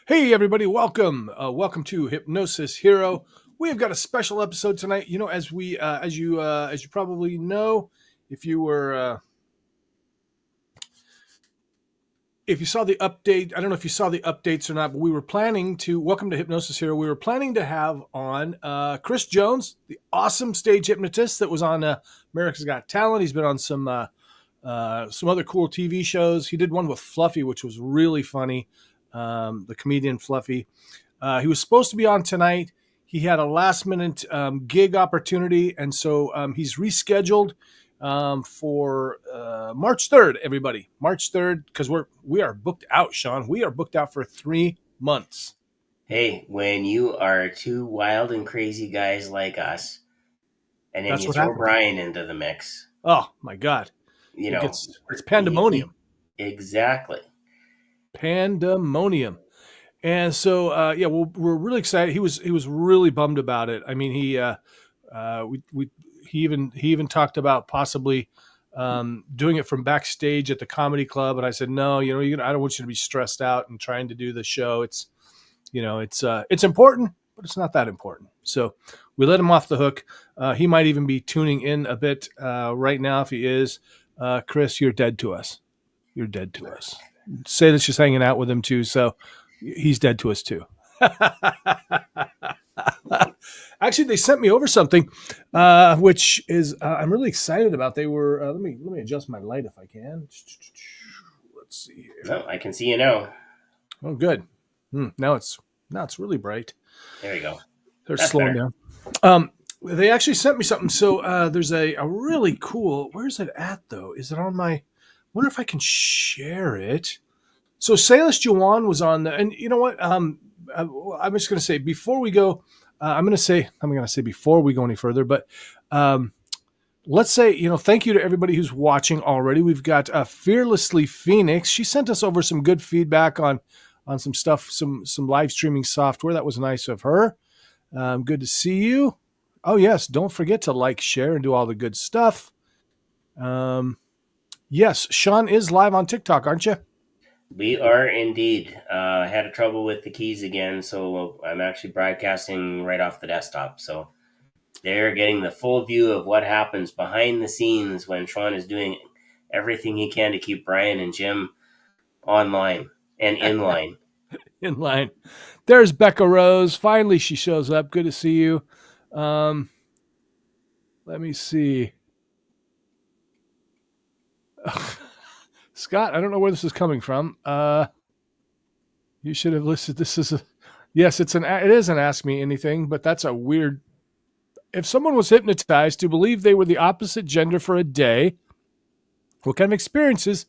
Hey everybody, welcome. Welcome to Hypnosis Hero. We've got a special episode tonight. You know, as you probably know, if you were if you saw the update, I don't know if you saw the updates or not, but we were planning to welcome to Hypnosis Hero. We were planning to have on Chris Jones, the awesome stage hypnotist that was on America's Got Talent. He's been on some other cool TV shows. He did one with Fluffy, which was really funny. The comedian Fluffy. He was supposed to be on tonight. He had a last minute gig opportunity, and so he's rescheduled for March 3rd. Everybody, March 3rd, because we are booked out, Shawn. We are booked out for 3 months. Hey, when you are two wild and crazy guys like us, and then you throw Brian into the mix. Oh my God! It's pandemonium. Exactly. Pandemonium. And so, we're really excited. He was really bummed about it. I mean, he even talked about possibly doing it from backstage at the comedy club. And I said, no, I don't want you to be stressed out and trying to do the show. It's important, but it's not that important. So we let him off the hook. He might even be tuning in a bit right now. If he is, Chris, you're dead to us. You're dead to us. Say that's just hanging out with him too, so he's dead to us too. Actually, they sent me over something, which is I'm really excited about. They were let me adjust my light if I can. Let's see here. No, I can see you now. Oh, good. Now it's really bright. There you go. They're slowing down. They actually sent me something. So there's a really cool. Where's it at though? Is it on my? Wonder if I can share it. So Salis Juwan was on and you know what? I'm just going to say before we go, I'm going to say before we go any further, but let's say, thank you to everybody who's watching already. We've got Fearlessly Phoenix. She sent us over some good feedback on some stuff, some live streaming software. That was nice of her. Good to see you. Oh yes. Don't forget to like, share, and do all the good stuff. Yes, Shawn is live on TikTok, aren't you? We are indeed. I had trouble with the keys again, so I'm actually broadcasting right off the desktop. So they're getting the full view of what happens behind the scenes when Shawn is doing everything he can to keep Brian and Jim online and in line. In line. There's Becca Rose. Finally, she shows up. Good to see you. Let me see. Scott, I don't know where this is coming from. You should have listed this as yes, it is an Ask Me Anything, but that's a weird. If someone was hypnotized to believe they were the opposite gender for a day, what kind of experiences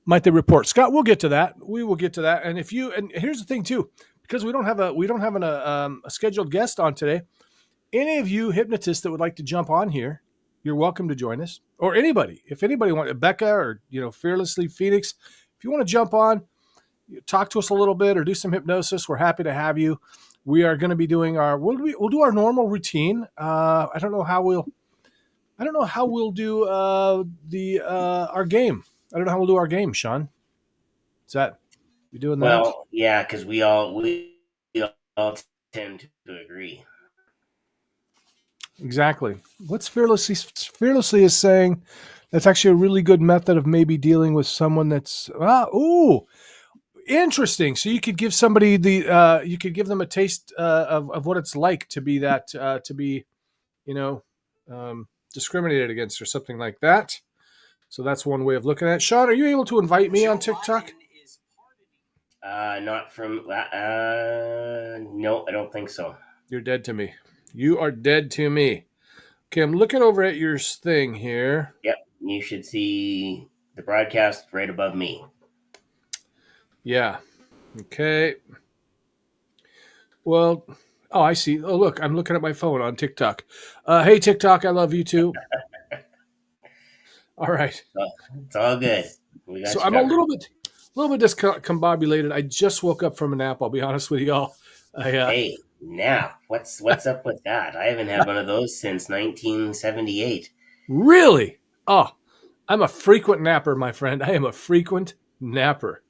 might they report? Scott, we'll get to that. We will get to that. And here's the thing too, because we don't have a scheduled guest on today. Any of you hypnotists that would like to jump on here, you're welcome to join us, or anybody. If anybody wants, Becca or Fearlessly Phoenix, if you want to jump on, talk to us a little bit or do some hypnosis, we're happy to have you. We are going to be doing we'll do our normal routine. I don't know how we'll do our game. I don't know how we'll do our game, Shawn. Is that you doing that? Well, yeah, because we all tend to agree. Exactly. What's Fearlessly is saying, that's actually a really good method of maybe dealing with someone that's interesting. So you could give somebody you could give them a taste of what it's like to be that discriminated against or something like that. So that's one way of looking at it. Shawn, are you able to invite me on TikTok? Not from no, I don't think so. You're dead to me. You are dead to me. Okay, I'm looking over at your thing here. Yep, you should see the broadcast right above me. Yeah. Okay. Well, I see. Oh, look, I'm looking at my phone on TikTok. Hey, TikTok, I love you too. All right. It's all good. So I'm a little bit discombobulated. I just woke up from a nap, I'll be honest with y'all. Hey. Now, what's up with that? I haven't had one of those since 1978. Really? Oh, I'm a frequent napper, my friend. I am a frequent napper.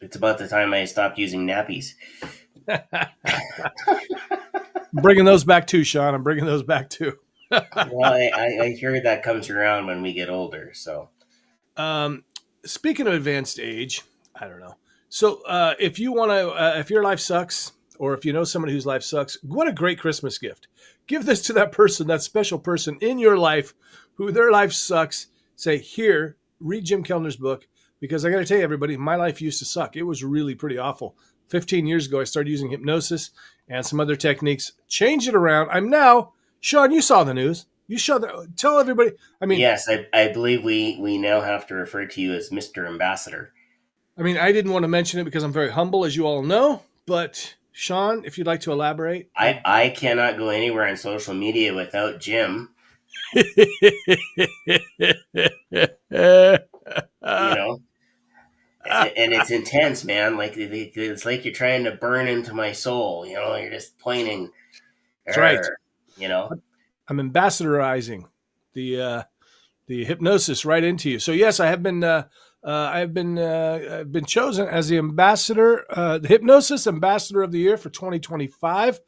It's about the time I stopped using nappies. I'm bringing those back too, Shawn. I'm bringing those back too. Well, I hear that comes around when we get older. So Um, Speaking of advanced age, I don't know. So if you want to, if your life sucks, or if you know somebody whose life sucks, what a great Christmas gift. Give this to that person, that special person in your life who their life sucks. Say, here, read Jim Kellner's book, because I got to tell you, everybody, my life used to suck. It was really pretty awful. 15 years ago, I started using hypnosis and some other techniques, changed it around. I'm now, Shawn, you saw the news. You tell everybody. I mean, yes, I believe we now have to refer to you as Mr. Ambassador. I didn't want to mention it because I'm very humble, as you all know. But Shawn, if you'd like to elaborate, I cannot go anywhere on social media without Jim. You know, and it's intense, man. Like it's like you're trying to burn into my soul. You know, you're just pointing. That's right. You know, I'm ambassadorizing the hypnosis right into you. So yes, I've been chosen as the ambassador, the hypnosis ambassador of the year for 2025.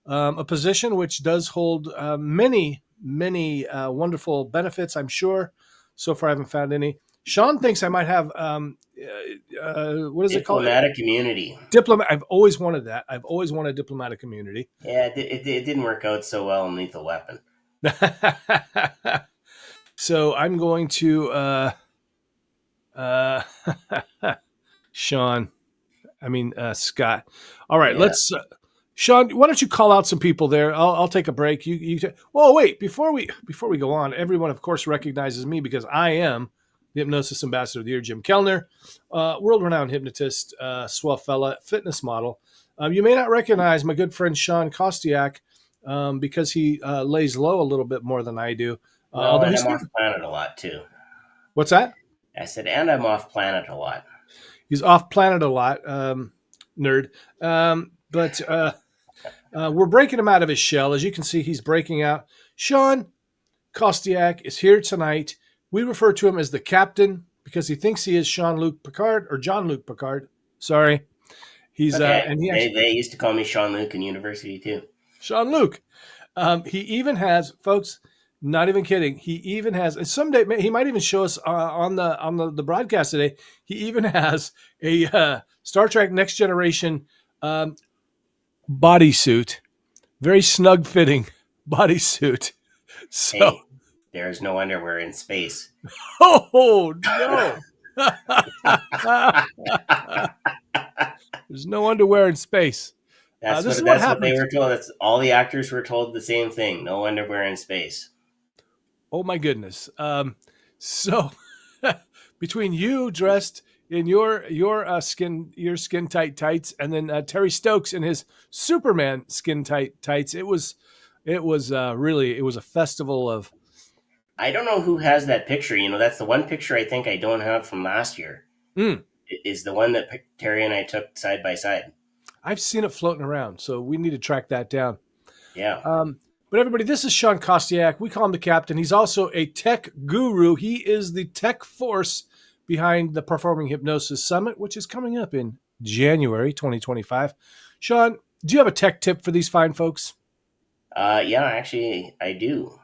A position which does hold many wonderful benefits, I'm sure. So far, I haven't found any. Shawn thinks I might have what is it called? Diplomatic immunity. I've always wanted that. I've always wanted diplomatic immunity. Yeah, it didn't work out so well in Lethal Weapon. So I'm going to Shawn. Scott. All right, let's. Shawn, why don't you call out some people there? I'll take a break. Well, wait, before we go on, everyone of course recognizes me because I am the Hypnosis Ambassador of the Year, Jim Kellner, world-renowned hypnotist, swell fella, fitness model. You may not recognize my good friend Shawn Kostiuk because he lays low a little bit more than I do. And I'm off planet a lot too. What's that? I said, and I'm off planet a lot. He's off planet a lot, nerd. But we're breaking him out of his shell. As you can see, he's breaking out. Shawn Kostiuk is here tonight. We refer to him as the captain because he thinks he is Jean-Luc Picard or John-Luc Picard. Sorry. He's okay. They used to call me Sean-Luc in university too. Jean-Luc. He even has, folks, not even kidding. He even has, and someday he might even show us on the broadcast today. He even has a Star Trek Next Generation bodysuit, very snug fitting bodysuit. So hey, there's no underwear in space. Oh no! There's no underwear in space. That's what they were told. That's all the actors were told the same thing. No underwear in space. Oh my goodness! So between you dressed in your skin tight tights, and then Terry Stokes in his Superman skin tight tights, it was really a festival of. I don't know who has that picture. You know, that's the one picture I think I don't have from last year. It is the one that Terry and I took side by side. I've seen it floating around, so we need to track that down. Yeah. But everybody, this is Shawn Kostiuk. We call him the captain. He's also a tech guru. He is the tech force behind the Performing Hypnosis Summit, which is coming up in January 2025. Shawn, do you have a tech tip for these fine folks? Yeah, actually, I do.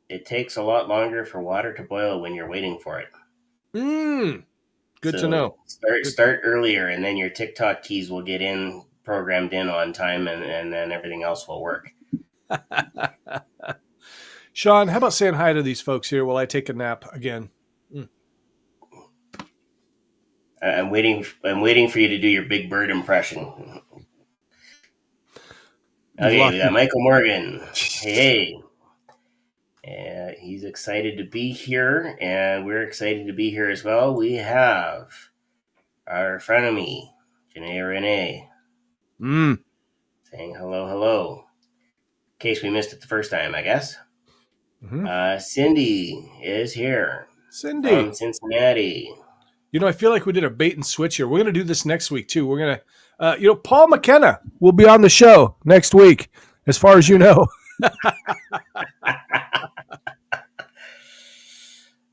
It takes a lot longer for water to boil when you're waiting for it. Good to know. Start earlier, and then your TikTok keys will get programmed in on time, and then everything else will work. Shawn, how about saying hi to these folks here while I take a nap again? I'm waiting for you to do your Big Bird impression. Okay, we got Michael Morgan. Hey. He's excited to be here, and we're excited to be here as well. We have our frenemy, Janae Renee, saying hello. In case we missed it the first time, I guess. Mm-hmm. Cindy is here. Cindy from Cincinnati. You know, I feel like we did a bait and switch here. We're going to do this next week, too. We're going to, Paul McKenna will be on the show next week, as far as you know.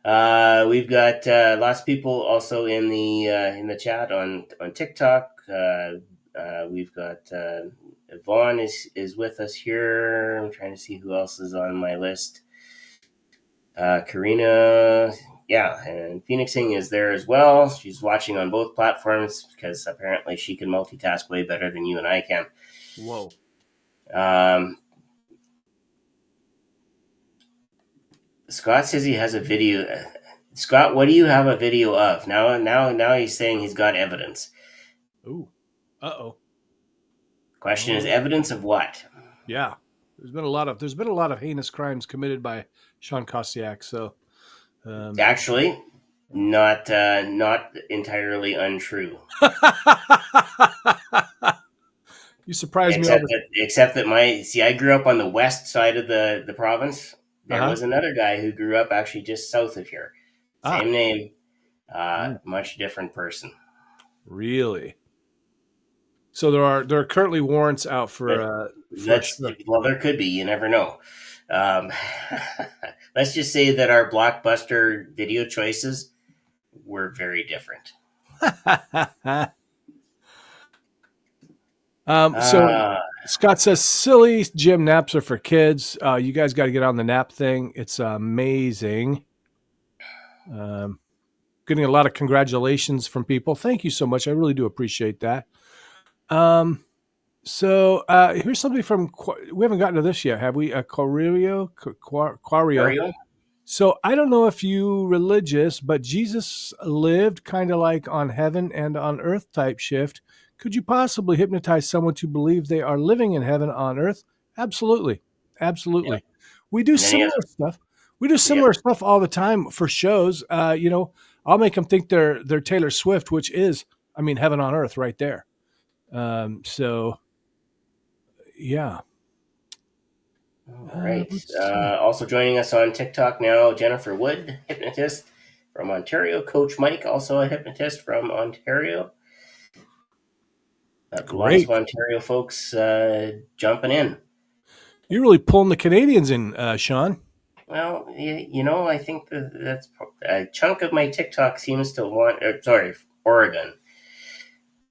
We've got lots of people also in the chat on TikTok. We've got Vaughn is with us here. I'm trying to see who else is on my list. Karina, yeah, and Phoenixing is there as well. She's watching on both platforms because apparently she can multitask way better than you and I can. Whoa. Scott says he has a video. Scott, what do you have a video of? Now he's saying he's got evidence. Ooh. Uh-oh. Question is evidence of what? Yeah. There's been a lot of heinous crimes committed by Shawn Kostiuk. So Actually, not entirely untrue. You surprised me. Except that I grew up on the west side of the province. There was another guy who grew up actually just south of here. Same name, much different person. Really? So there are currently warrants out for. Well, there could be. You never know. Let's just say that our blockbuster video choices were very different. So Scott says, silly Jim, naps are for kids. You guys got to get on the nap thing. It's amazing. Getting a lot of congratulations from people. Thank you so much. I really do appreciate that. So here's something from, we haven't gotten to this yet, have we? Quario. So I don't know if you religious, but Jesus lived kind of like on heaven and on earth type shift. Could you possibly hypnotize someone to believe they are living in heaven on earth? Absolutely. Absolutely. Yeah. We do similar stuff. We do similar stuff all the time for shows. I'll make them think they're Taylor Swift, which is, heaven on earth right there. So yeah. All right. Also joining us on TikTok now, Jennifer Wood, hypnotist from Ontario. Coach Mike, also a hypnotist from Ontario. Lots of Ontario folks jumping in. You're really pulling the Canadians in, Shawn. Well, I think that's a chunk of my TikTok seems to want.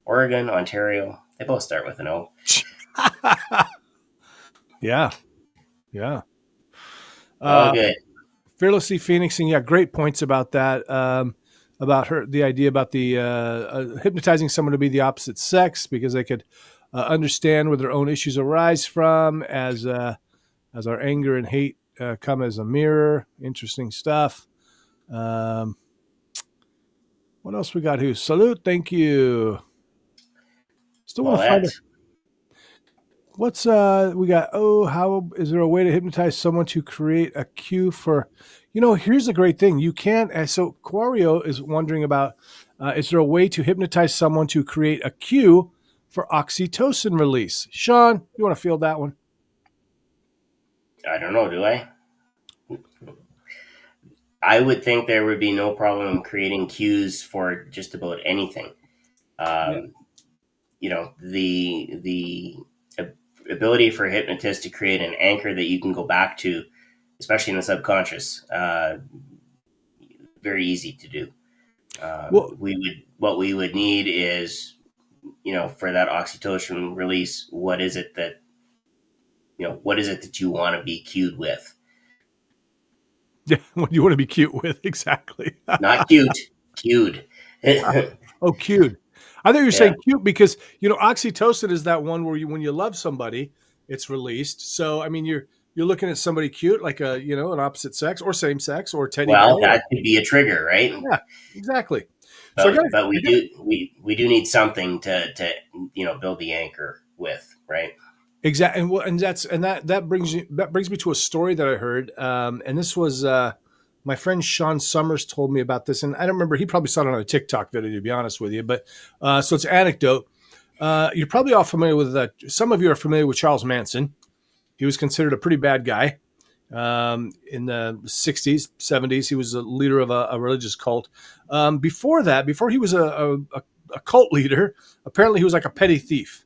Oregon, Ontario. They both start with an O. Yeah. Good. Fearlessly Phoenixing, yeah, great points about that. About the idea about the hypnotizing someone to be the opposite sex because they could understand where their own issues arise from as our anger and hate come as a mirror. Interesting stuff. What else we got here? Salute, thank you. Still want to find it. What's we got? Oh, how is there a way to hypnotize someone to create a cue for? Here's a great thing. You can't. So Quario is wondering about: is there a way to hypnotize someone to create a cue for oxytocin release? Shawn, you want to field that one? I don't know. Do I? I would think there would be no problem creating cues for just about anything. The ability for a hypnotist to create an anchor that you can go back to, especially in the subconscious, very easy to do. What we would need is, for that oxytocin release, what is it that you want to be cued with? Yeah, what do you want to be cute with? Exactly. Not cute, cued. Oh, cued. I thought you were saying cute because, oxytocin is that one where when you love somebody, it's released. So, you're looking at somebody cute, like an opposite sex or same sex or teddy bear. Well, that could be a trigger, right? Yeah, exactly. But we do need something to build the anchor with, right? Exactly. And that brings me to a story that I heard. And this was, my friend Sean Summers told me about this, and I don't remember. He probably saw it on a TikTok video, to be honest with you. But so it's an anecdote. You're probably all familiar with some of you are familiar with Charles Manson. He was considered a pretty bad guy in the 60s, 70s. He was a leader of a religious cult. Before he was a cult leader, apparently he was like a petty thief.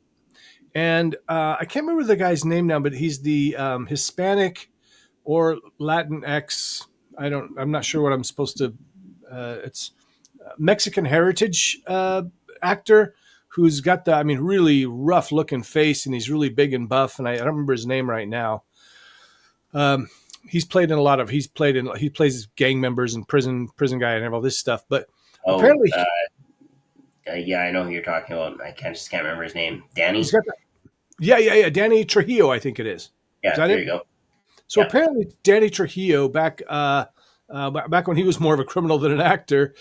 And I can't remember the guy's name now, but he's the Hispanic or Latinx. I'm not sure what I'm supposed to. It's Mexican heritage actor who's got the, I mean, really rough looking face, and he's really big and buff. And I don't remember his name right now. He's played in a lot of. He plays gang members and prison guy and all this stuff. But apparently, yeah, I know who you're talking about. I just can't remember his name. Danny. he's got that. Yeah. Danny Trujillo, I think it is. Yeah, Is that there it? you go. So Yeah. apparently, Danny Trujillo back when he was more of a criminal than an actor,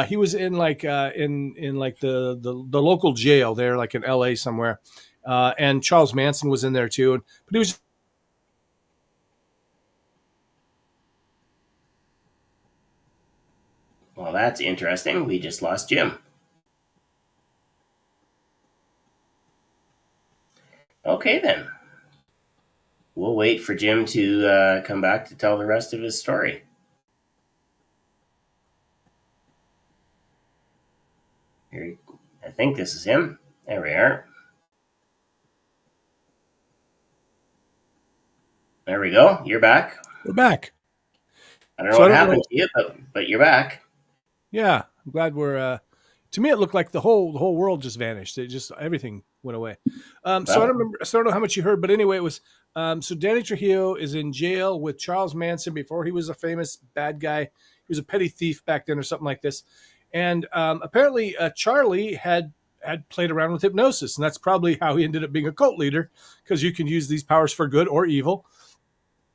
he was in like in like the local jail there, like in L.A. somewhere, and Charles Manson was in there too. But he was. Well, that's interesting. We just lost Jim. Okay, then. We'll wait for Jim to come back to tell the rest of his story. Here, I think this is him. There we are. There we go. You're back. We're back. I don't know what happened to you, but you're back. Yeah, I'm glad we're. To me, it looked like the whole world just vanished. It just everything went away. So I don't remember. So I don't know how much you heard, but anyway, it was. So Danny Trujillo is in jail with Charles Manson before he was a famous bad guy. He was a petty thief back then, or something like this. And apparently, Charlie had played around with hypnosis, and that's probably how he ended up being a cult leader, because you can use these powers for good or evil.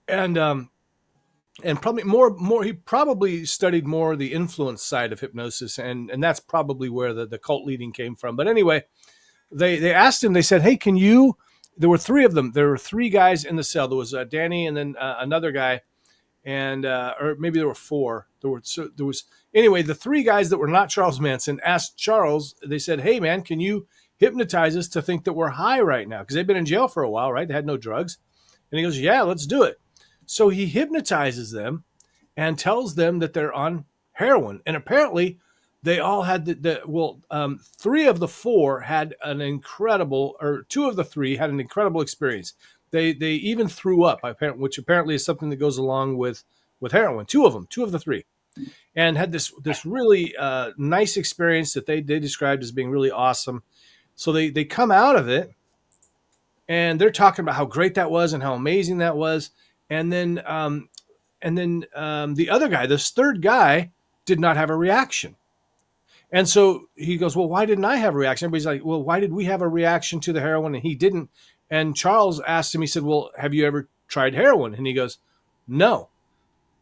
And probably more he probably studied more the influence side of hypnosis, and that's probably where the cult leading came from. But anyway, they asked him, they said, hey, can you, there were three of them, there were three guys in the cell. There was Danny, and then another guy, and or maybe there were four. There was anyway, the three guys that were not Charles Manson asked Charles, they said, hey man, can you hypnotize us to think that we're high right now, because they've been in jail for a while, right? They had no drugs. And he goes, yeah, let's do it. So he hypnotizes them and tells them that they're on heroin. And apparently they all had three of the four had an incredible, or two of the three had an incredible experience. They even threw up, which apparently is something that goes along with heroin. Two of the three, and had this really nice experience that they described as being really awesome. So they come out of it, and they're talking about how great that was and how amazing that was. And then the other guy, this third guy, did not have a reaction. And so he goes, well, why didn't I have a reaction? Everybody's like, well, why did we have a reaction to the heroin and he didn't? And Charles asked him, he said, well, have you ever tried heroin? And he goes, no.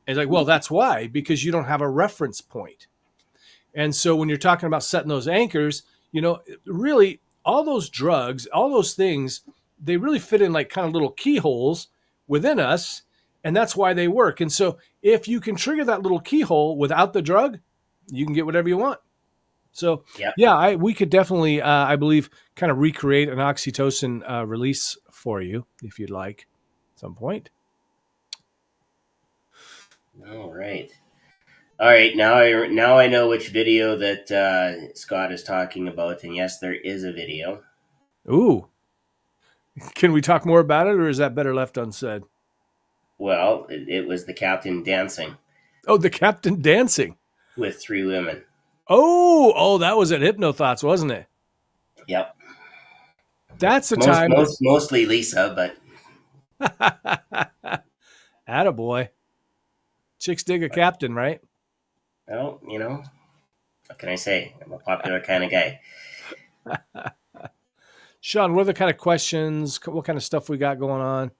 And he's like, well, that's why, because you don't have a reference point. And so when you're talking about setting those anchors, really all those drugs, all those things, they really fit in like kind of little keyholes within us, and that's why they work. And so if you can trigger that little keyhole without the drug, you can get whatever you want. So we could definitely, I believe, kind of recreate an oxytocin release for you if you'd like at some point. All right. Now I know which video that Scott is talking about, and yes, there is a video. Ooh. Can we talk more about it, or is that better left unsaid? Well, it was the captain dancing. Oh, the captain dancing with three women. Oh, that was at Hypno Thoughts, wasn't it? Yep. That's the time. Mostly Lisa, but attaboy. Chicks dig a captain, right? Well, what can I say? I'm a popular kind of guy. Shawn, what are the kind of questions, what kind of stuff we got going on?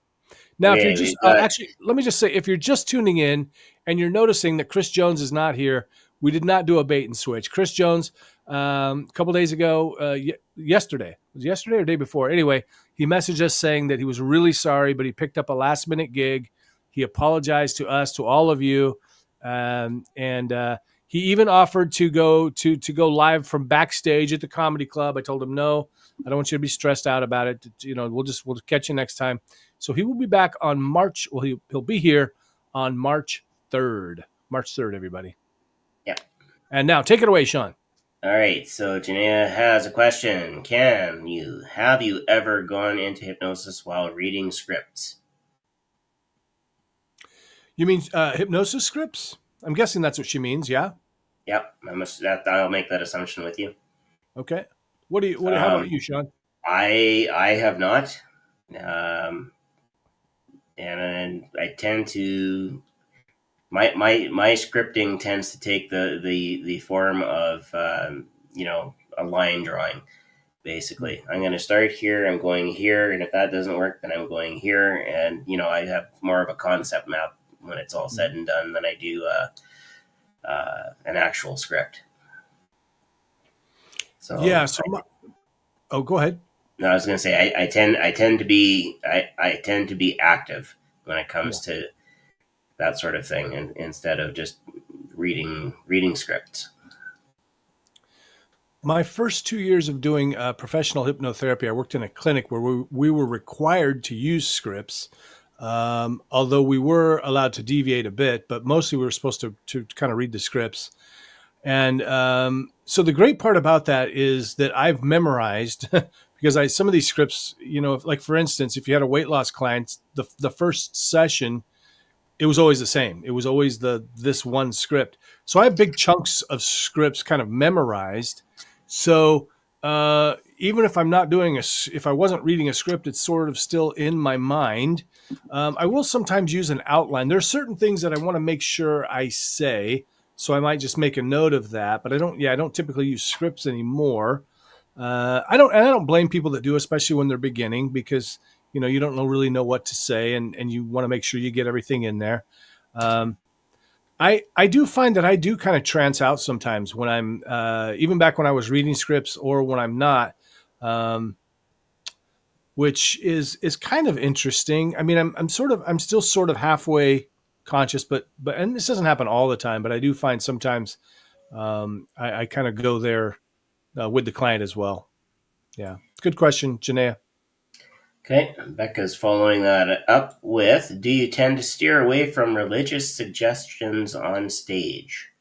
Now, if you're just actually, let me just say, if you're just tuning in and you're noticing that Chris Jones is not here, we did not do a bait and switch. Chris Jones, a couple days ago, yesterday or day before? Anyway, he messaged us saying that he was really sorry, but he picked up a last minute gig. He apologized to us, to all of you, and he even offered to go live from backstage at the comedy club. I told him no. I don't want you to be stressed out about it. We'll catch you next time. So he will be back on March. Well, he'll be here on March 3rd. March 3rd, everybody. Yeah. And now take it away, Shawn. All right. So Janaea has a question. Have you ever gone into hypnosis while reading scripts? You mean hypnosis scripts? I'm guessing that's what she means. Yeah. Yep, I'll make that assumption with you. Okay. How about you, Shawn? I have not, um, and I tend to my scripting tends to take the form of a line drawing. Basically, I'm going to start here. I'm going here, and if that doesn't work, then I'm going here. And I have more of a concept map when it's all said and done than I do an actual script. So Yeah. Go ahead. no, I was going to say I tend to be active when it comes to that sort of thing, and instead of just reading scripts. My first 2 years of doing professional hypnotherapy, I worked in a clinic where we were required to use scripts, although we were allowed to deviate a bit, but mostly we were supposed to kind of read the scripts. And so the great part about that is that I've memorized because some of these scripts, like for instance, if you had a weight loss client, the first session, it was always the same. It was always this one script. So I have big chunks of scripts kind of memorized. So even if I'm not if I wasn't reading a script, it's sort of still in my mind. I will sometimes use an outline. There are certain things that I want to make sure I say, so I might just make a note of that. But I don't typically use scripts anymore. I don't blame people that do, especially when they're beginning, because you don't really know what to say, and you want to make sure you get everything in there. I do find that I do kind of trance out sometimes when I'm even back when I was reading scripts or when I'm not, which is kind of interesting. I mean, I'm still sort of halfway conscious, but and this doesn't happen all the time, but I do find sometimes I kind of go there with the client as well. Yeah, good question, Janaea. Okay, Becca's following that up with, do you tend to steer away from religious suggestions on stage?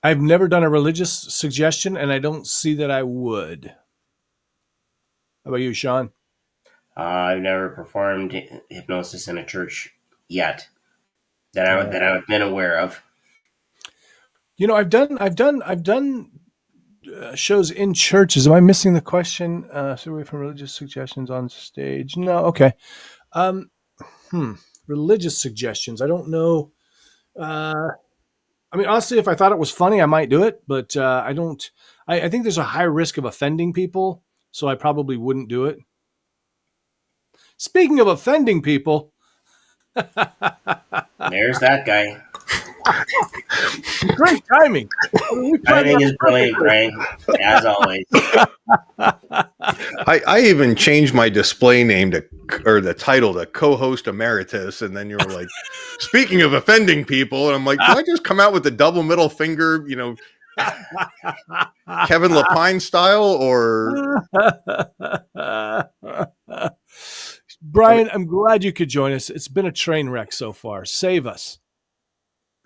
I've never done a religious suggestion, and I don't see that I would. How about you, Shawn? I've never performed hypnosis in a church yet that I've been aware of. I've done shows in churches. Am I missing the question? Stay away from religious suggestions on stage. No, okay. Religious suggestions. I don't know. I mean, honestly, if I thought it was funny, I might do it, but I don't. I think there's a high risk of offending people, so I probably wouldn't do it. Speaking of offending people, there's that guy. Great timing. Timing is brilliant, Brian, as always. I even changed my display name or the title to co-host emeritus, and then you were like, speaking of offending people, and I'm like, do I just come out with the double middle finger, Kevin Lapine style, or Brian, I'm glad you could join us. It's been a train wreck so far. Save us.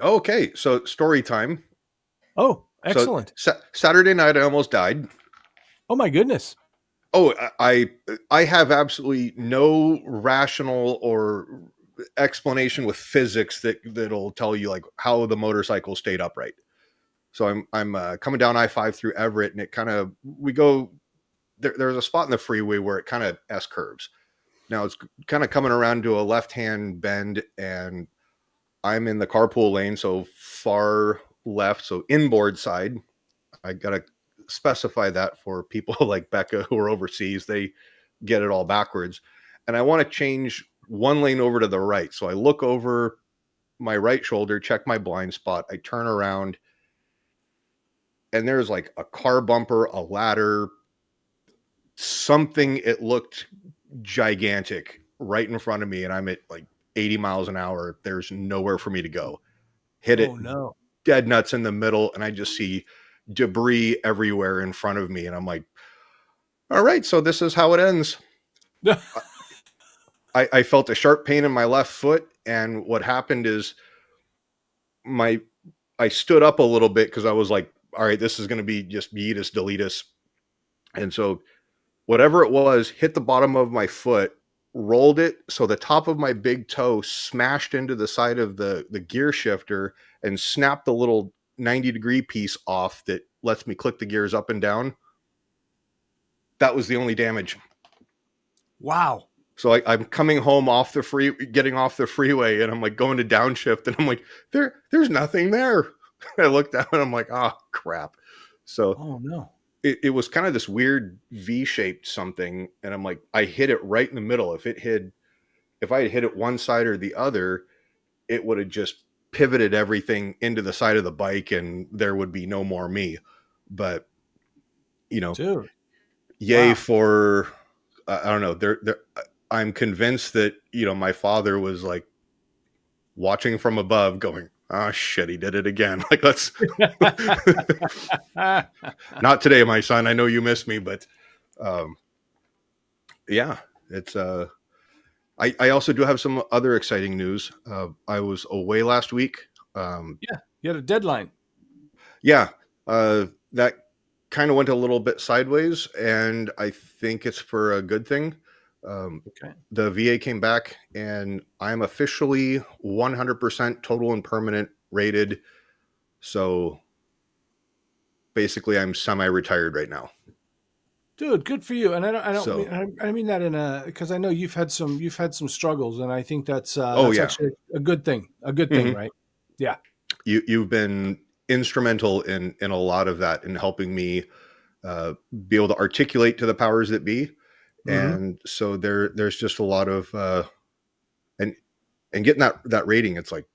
Okay, so story time. Oh, excellent. So, Saturday night, I almost died. Oh my goodness. Oh, I have absolutely no rational or explanation with physics that'll tell you like how the motorcycle stayed upright. So I'm coming down I-5 through Everett, and it kind of there's a spot in the freeway where it kind of S curves. Now it's kind of coming around to a left-hand bend, and I'm in the carpool lane, so far left, so inboard side. I gotta specify that for people like Becca who are overseas. They get it all backwards. And I want to change one lane over to the right. So I look over my right shoulder, check my blind spot. I turn around, and there's like a car bumper, a ladder, something. It looked gigantic right in front of me, and I'm at like 80 miles an hour. There's nowhere for me to go. Hit it dead nuts in the middle, and I just see debris everywhere in front of me, and I'm like, all right, so this is how it ends. I felt a sharp pain in my left foot, and what happened is I stood up a little bit because I was like, all right, this is going to be just beat us, delete us. And so whatever it was hit the bottom of my foot, rolled it so the top of my big toe smashed into the side of the gear shifter and snapped the little 90-degree piece off that lets me click the gears up and down. That was the only damage. Wow. So I'm coming home getting off the freeway, and I'm like going to downshift, and I'm like, there's nothing there. I looked down and I'm like, oh crap. So Oh no. it was kind of this weird V-shaped something, and I'm like, I hit it right in the middle. If I had hit it one side or the other, it would have just pivoted everything into the side of the bike, and there would be no more me. But Dude. yay Wow. for I don't know. I'm convinced that my father was like watching from above, going, "Oh shit, he did it again." Like, let's not today, my son. I know you miss me, but yeah, it's I also do have some other exciting news. I was away last week. Yeah, you had a deadline. Yeah, that kind of went a little bit sideways, and I think it's for a good thing. Okay. The VA came back, and I'm officially 100% total and permanent rated. So basically, I'm semi-retired right now. Dude, good for you. And I don't So- mean, I mean that because I know you've had some struggles, and I think that's Oh, yeah. actually a good thing. A good thing, right? Yeah. You've been instrumental in a lot of that, in helping me be able to articulate to the powers that be. Mhm. And so there's just a lot of and getting that rating. It's like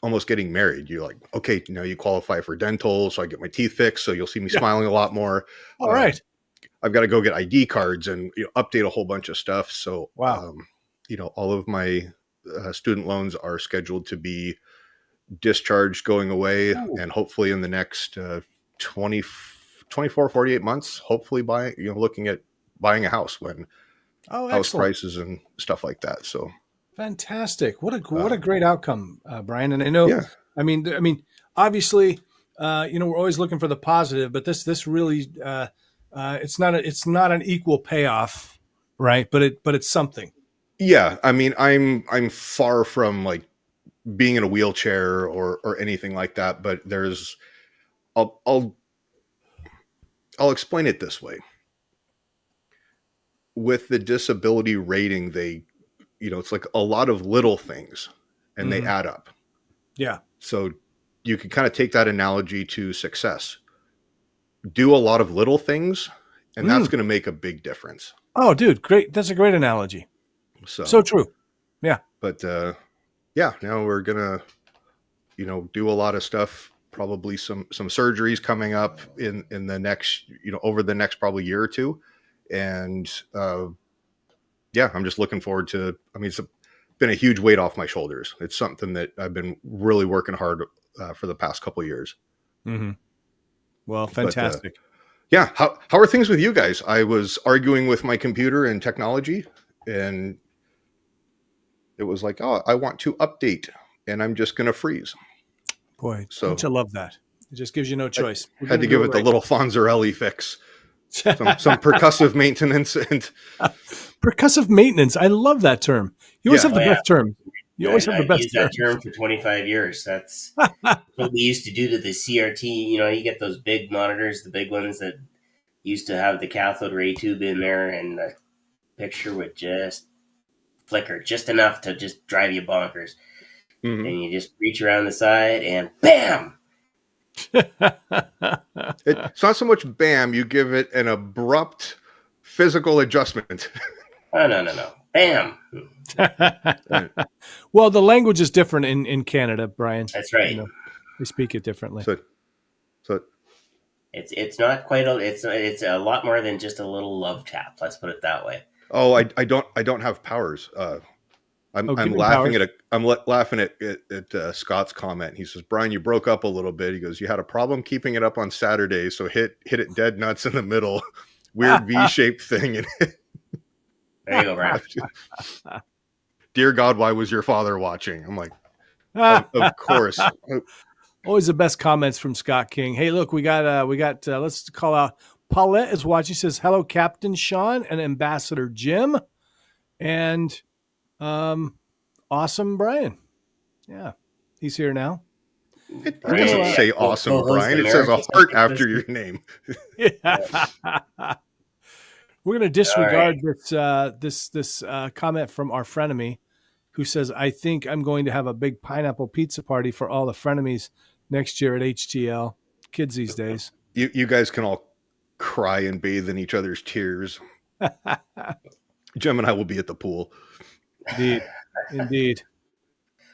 almost getting married. You're like, okay, now you qualify for dental, so I get my teeth fixed, so you'll see me Yeah. smiling a lot more. All right. I've got to go get ID cards and update a whole bunch of stuff. So Wow. all of my student loans are scheduled to be discharged, going away, Ooh. and hopefully in the next 24, 48 months, hopefully looking at buying a house when Oh, house excellent. prices and stuff like that. So Fantastic. What a great outcome, Brian. And I know, yeah, I mean, obviously, we're always looking for the positive, but this really, it's not an equal payoff, right? But it's something. yeah. I mean, I'm far from like being in a wheelchair or anything like that, but I'll explain it this way. With the disability rating, it's like a lot of little things, and they Mhm. add up. Yeah. So you can kind of take that analogy to success. Do a lot of little things, and that's going to make a big difference. Oh, dude, great. That's a great analogy. So true. Yeah. But yeah, now we're gonna do a lot of stuff. Probably some surgeries coming up in the next over the next probably year or two, and yeah, I'm just looking forward to. I mean, it's been a huge weight off my shoulders. It's something that I've been really working hard for the past couple of years. Mm-hmm. Well, fantastic. Yeah, how are things with you guys? I was arguing with my computer and technology, and it was like, oh, I want to update, and I'm just going to freeze. Boy, So- don't you love that? It just gives you no choice. We're Had to gonna give do it the right. little Fonzarelli fix. Some percussive maintenance, and Percussive maintenance. I love that term. You always Yeah. have the Oh, yeah. best term. You always have the I've best used term. that term for 25 years. That's what we used to do to the CRT. You get those big monitors, the big ones that used to have the cathode ray tube in there, and the picture would just flicker just enough to just drive you bonkers. Mhm. And you just reach around the side, and bam! It's not so much bam. You give it an abrupt physical adjustment. Oh, no. Bam! Well, the language is different in Canada, Brian. That's right. They speak it differently. So It's not quite it's a lot more than just a little love tap. Let's put it that way. oh, I don't have powers. I'm give me laughing powers. laughing at Scott's comment. He says, Brian, you broke up a little bit. He goes, you had a problem keeping it up on Saturday, so hit it dead nuts in the middle. Weird V-shaped thing. And There you go, Brian. dear God, why was your father watching? I'm like, of course. Always the best comments from Scott King. Hey, look, we got let's call out Paulette is watching. She says, hello, Captain Shawn and Ambassador Jim. and awesome Brian. Yeah, he's here now. It Brian, doesn't yeah, say awesome, co-host Brian. It says a Emeritus of heart Hypnotist. after your name. Yeah. We're going to disregard this comment from our frenemy, who says, "I think I'm going to have a big pineapple pizza party for all the frenemies next year at HTL." Kids these days. You guys can all cry and bathe in each other's tears. Jim and I will be at the pool. Indeed.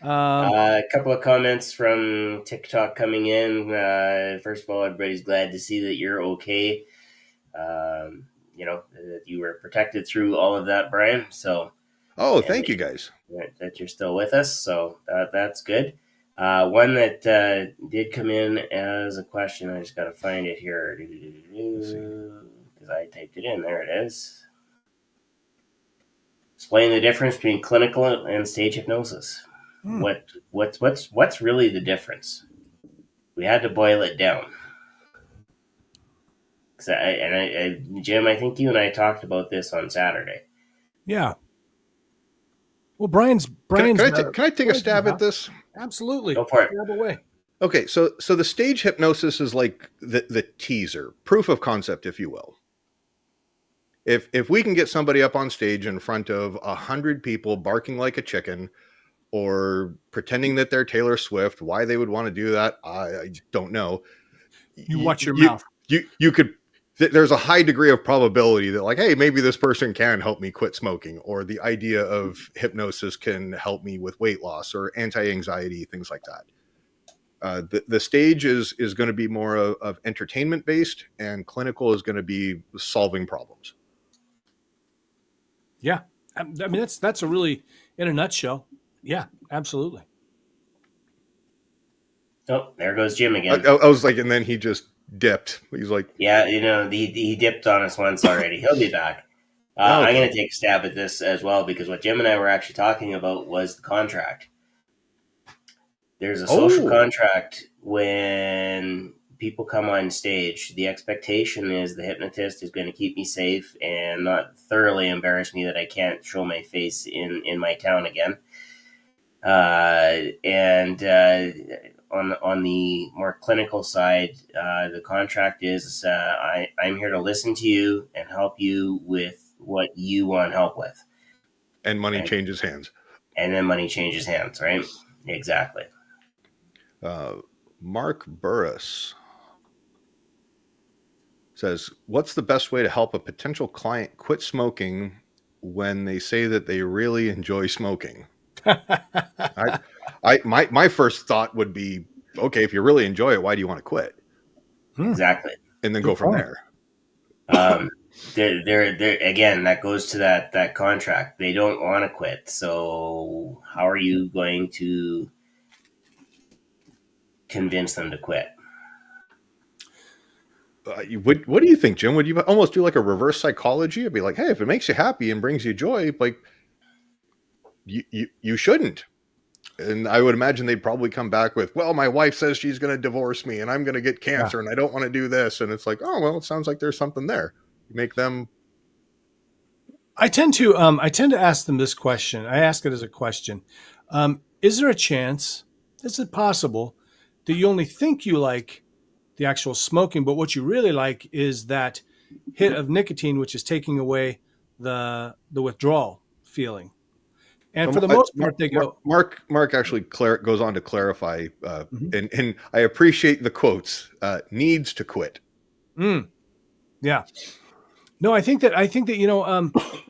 A couple of comments from TikTok coming in. First of all, everybody's glad to see that you're okay. That you were protected through all of that, Brian. So, Thank you guys. that you're still with us. So that's good. One that did come in as a question. I just got to find it here because I typed it in. There it is. Explain the difference between clinical and stage hypnosis. What's really the difference? We had to boil it down. Jim, I think you and I talked about this on Saturday. Yeah. Well, Brian's. Can I take a stab at this? Absolutely. Go for it. Stab away. Okay, so the stage hypnosis is like the teaser, proof of concept, if you will. If we can get somebody up on stage in front of 100 people barking like a chicken, or pretending that they're Taylor Swift, why they would want to do that, I don't know. You watch your mouth. You could. There's a high degree of probability that, like, hey, maybe this person can help me quit smoking, or the idea of hypnosis can help me with weight loss or anti-anxiety, things like that. The stage is going to be more of entertainment based, and clinical is going to be solving problems. Yeah, I mean that's a really, in a nutshell. Yeah, absolutely. Oh, there goes Jim again. I was like, and then he just dipped. He's like, yeah, he dipped on us once already. He'll be back. Okay. I'm going to take a stab at this as well, because what Jim and I were actually talking about was the contract. There's a social contract when people come on stage. The expectation is the hypnotist is going to keep me safe and not thoroughly embarrass me that I can't show my face in my town again. On the more clinical side, the contract is I'm here to listen to you and help you with what you want help with. And money changes hands. And then money changes hands, right? Exactly. Mark Burris says, what's the best way to help a potential client quit smoking when they say that they really enjoy smoking? My first thought would be, okay, if you really enjoy it, why do you want to quit? Exactly. And then go from there. There again, that goes to that contract. They don't want to quit. So how are you going to convince them to quit? What do you think, Jim? Would you almost do like a reverse psychology? It'd be like, hey, if it makes you happy and brings you joy, like you shouldn't. And I would imagine they'd probably come back with, well, my wife says she's going to divorce me and I'm going to get cancer and I don't want to do this. And it's like, oh, well, it sounds like there's something there. You make them. I tend to ask them this question. I ask it as a question. Is there a chance, is it possible that you only think you like the actual smoking, but what you really like is that hit of nicotine, which is taking away the withdrawal feeling? And for the most part, they go. Mark actually goes on to clarify, and I appreciate the quotes. Needs to quit. Yeah. No, I think that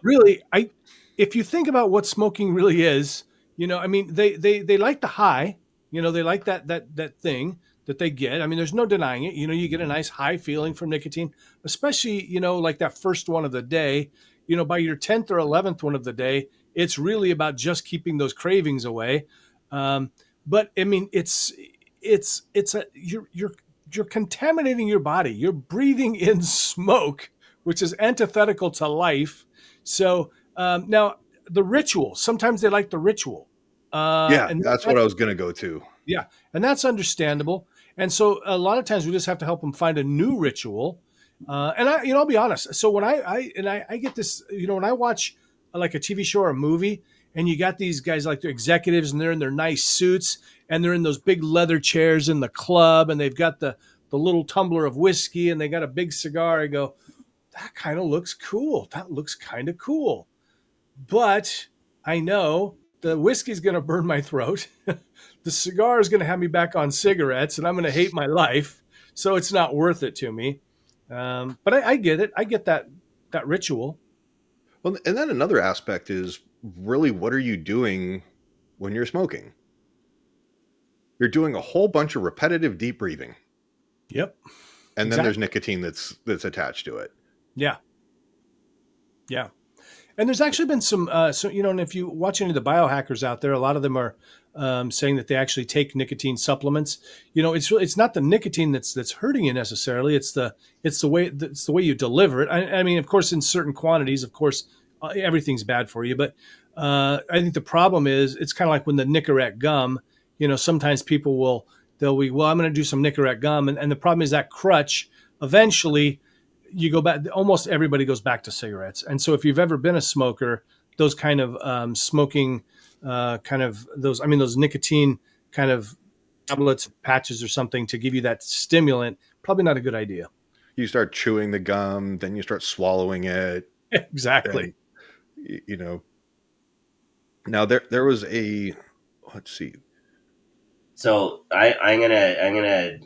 really, if you think about what smoking really is, I mean, they like the high, they like that thing that they get. I mean, there's no denying it. You get a nice high feeling from nicotine, especially like that first one of the day. By your 10th or 11th one of the day, it's really about just keeping those cravings away. But I mean, you're contaminating your body. You're breathing in smoke, which is antithetical to life. So now the ritual, sometimes they like the ritual. And that's what I was going to go to. Yeah. And that's understandable. And so a lot of times we just have to help them find a new ritual. And I'll be honest. So when I get this, when I watch like a TV show or a movie, and you got these guys like the executives, and they're in their nice suits, and they're in those big leather chairs in the club, and they've got the little tumbler of whiskey, and they got a big cigar. I go, that kind of looks cool. That looks kind of cool. But I know the whiskey's going to burn my throat. The cigar is going to have me back on cigarettes, and I'm going to hate my life. So it's not worth it to me. But I get it. I get that ritual. Well, and then another aspect is really, what are you doing when you're smoking? You're doing a whole bunch of repetitive deep breathing. Yep. And then there's nicotine that's attached to it. Yeah. Yeah. And there's actually been some, and if you watch any of the biohackers out there, a lot of them are saying that they actually take nicotine supplements. It's not the nicotine that's hurting you necessarily. It's the way you deliver it. I mean, of course, in certain quantities, of course, everything's bad for you. But I think the problem is it's kind of like when the Nicorette gum. Sometimes they'll be, well, I'm going to do some Nicorette gum, and the problem is that crutch eventually. You go back, almost everybody goes back to cigarettes. And so if you've ever been a smoker, those kind of smoking, those nicotine kind of tablets, patches or something to give you that stimulant, probably not a good idea. You start chewing the gum, then you start swallowing it. Exactly. And, now there was let's see. So I'm gonna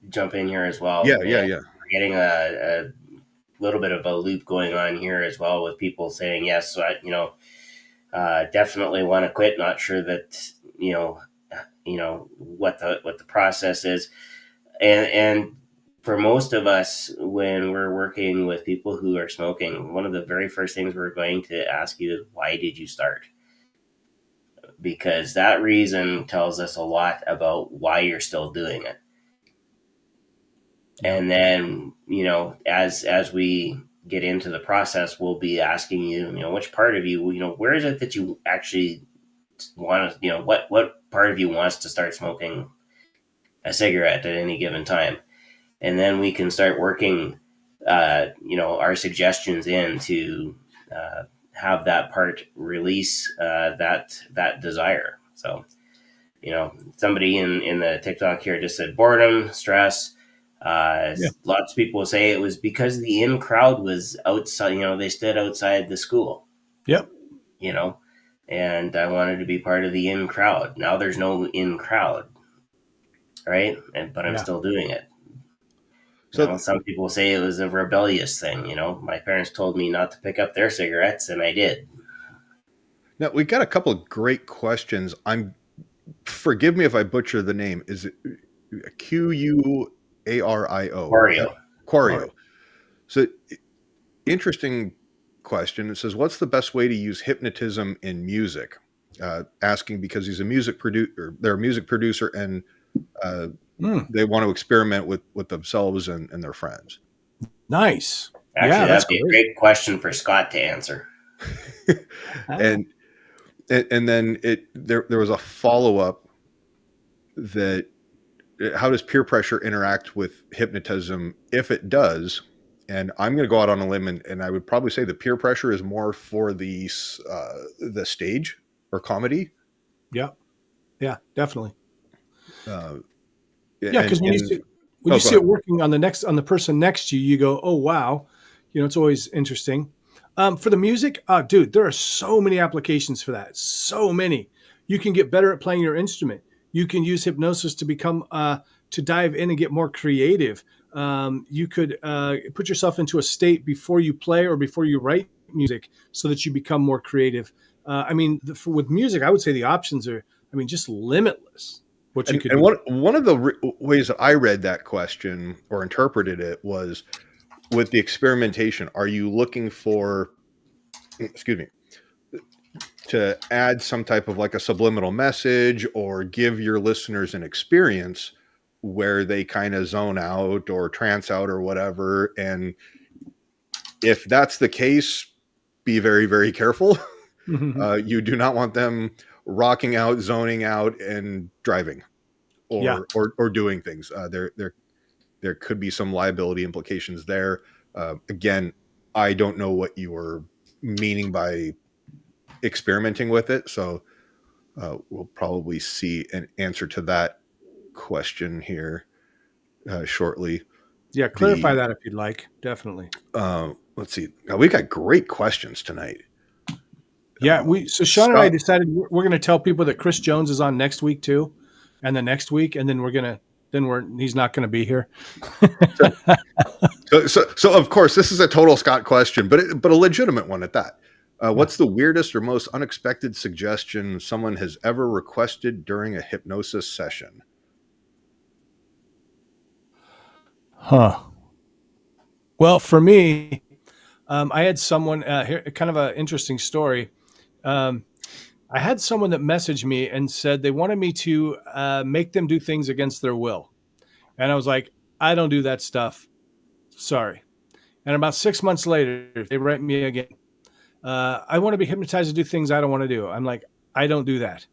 jump in here as well. Yeah. We're getting a little bit of a loop going on here as well with people saying yes. So definitely want to quit. Not sure that what the process is, and for most of us, when we're working with people who are smoking, one of the very first things we're going to ask you is, why did you start? Because that reason tells us a lot about why you're still doing it. And then, as we get into the process, we'll be asking you, which part of you, where is it that you actually want to, what part of you wants to start smoking a cigarette at any given time? And then we can start working, our suggestions in to have that part release that desire. So, somebody in the TikTok here just said boredom, stress. Lots of people say it was because the in crowd was outside, they stood outside the school. Yep. And I wanted to be part of the in crowd. Now there's no in crowd, right? But I'm still doing it. So some people say it was a rebellious thing. My parents told me not to pick up their cigarettes, and I did. Now we got a couple of great questions. Forgive me if I butcher the name. Is it Quario? Quario. So interesting question. It says, what's the best way to use hypnotism in music? Asking because he's a music producer. They're a music producer, and they want to experiment with themselves and their friends. Nice. Actually, that'd be a great question for Scott to answer. and then there was a follow-up that, how does peer pressure interact with hypnotism, if it does? And I'm going to go out on a limb, and I would probably say the peer pressure is more for the stage or comedy. Yeah, definitely. Yeah, because when you see it working on the person next to you, you go, oh wow, it's always interesting. For the music, dude, there are so many applications for that. So many. You can get better at playing your instrument. You can use hypnosis to become to dive in and get more creative. You could put yourself into a state before you play or before you write music so that you become more creative. With music, I would say the options are, just limitless. What you could do. One of the ways that I read that question or interpreted it was with the experimentation. Are you looking for, to add some type of like a subliminal message or give your listeners an experience where they kind of zone out or trance out or whatever? And if that's the case, be very, very careful. You do not want them rocking out, zoning out, and driving or doing things. There could be some liability implications there. Again, I don't know what you were meaning by experimenting with it. So we'll probably see an answer to that question here shortly. Yeah, clarify that if you'd like. Definitely. Let's see. Now, we got great questions tonight. Yeah, so Shawn and I decided we're going to tell people that Chris Jones is on next week too, and the next week, and then he's not going to be here. So of course this is a total Scott question, but a legitimate one at that. What's the weirdest or most unexpected suggestion someone has ever requested during a hypnosis session? Huh. Well, for me, I had someone here, kind of an interesting story. I had someone that messaged me and said they wanted me to make them do things against their will. And I was like, I don't do that stuff. Sorry. And about 6 months later, they write me again. I want to be hypnotized to do things I don't want to do. I'm like, I don't do that.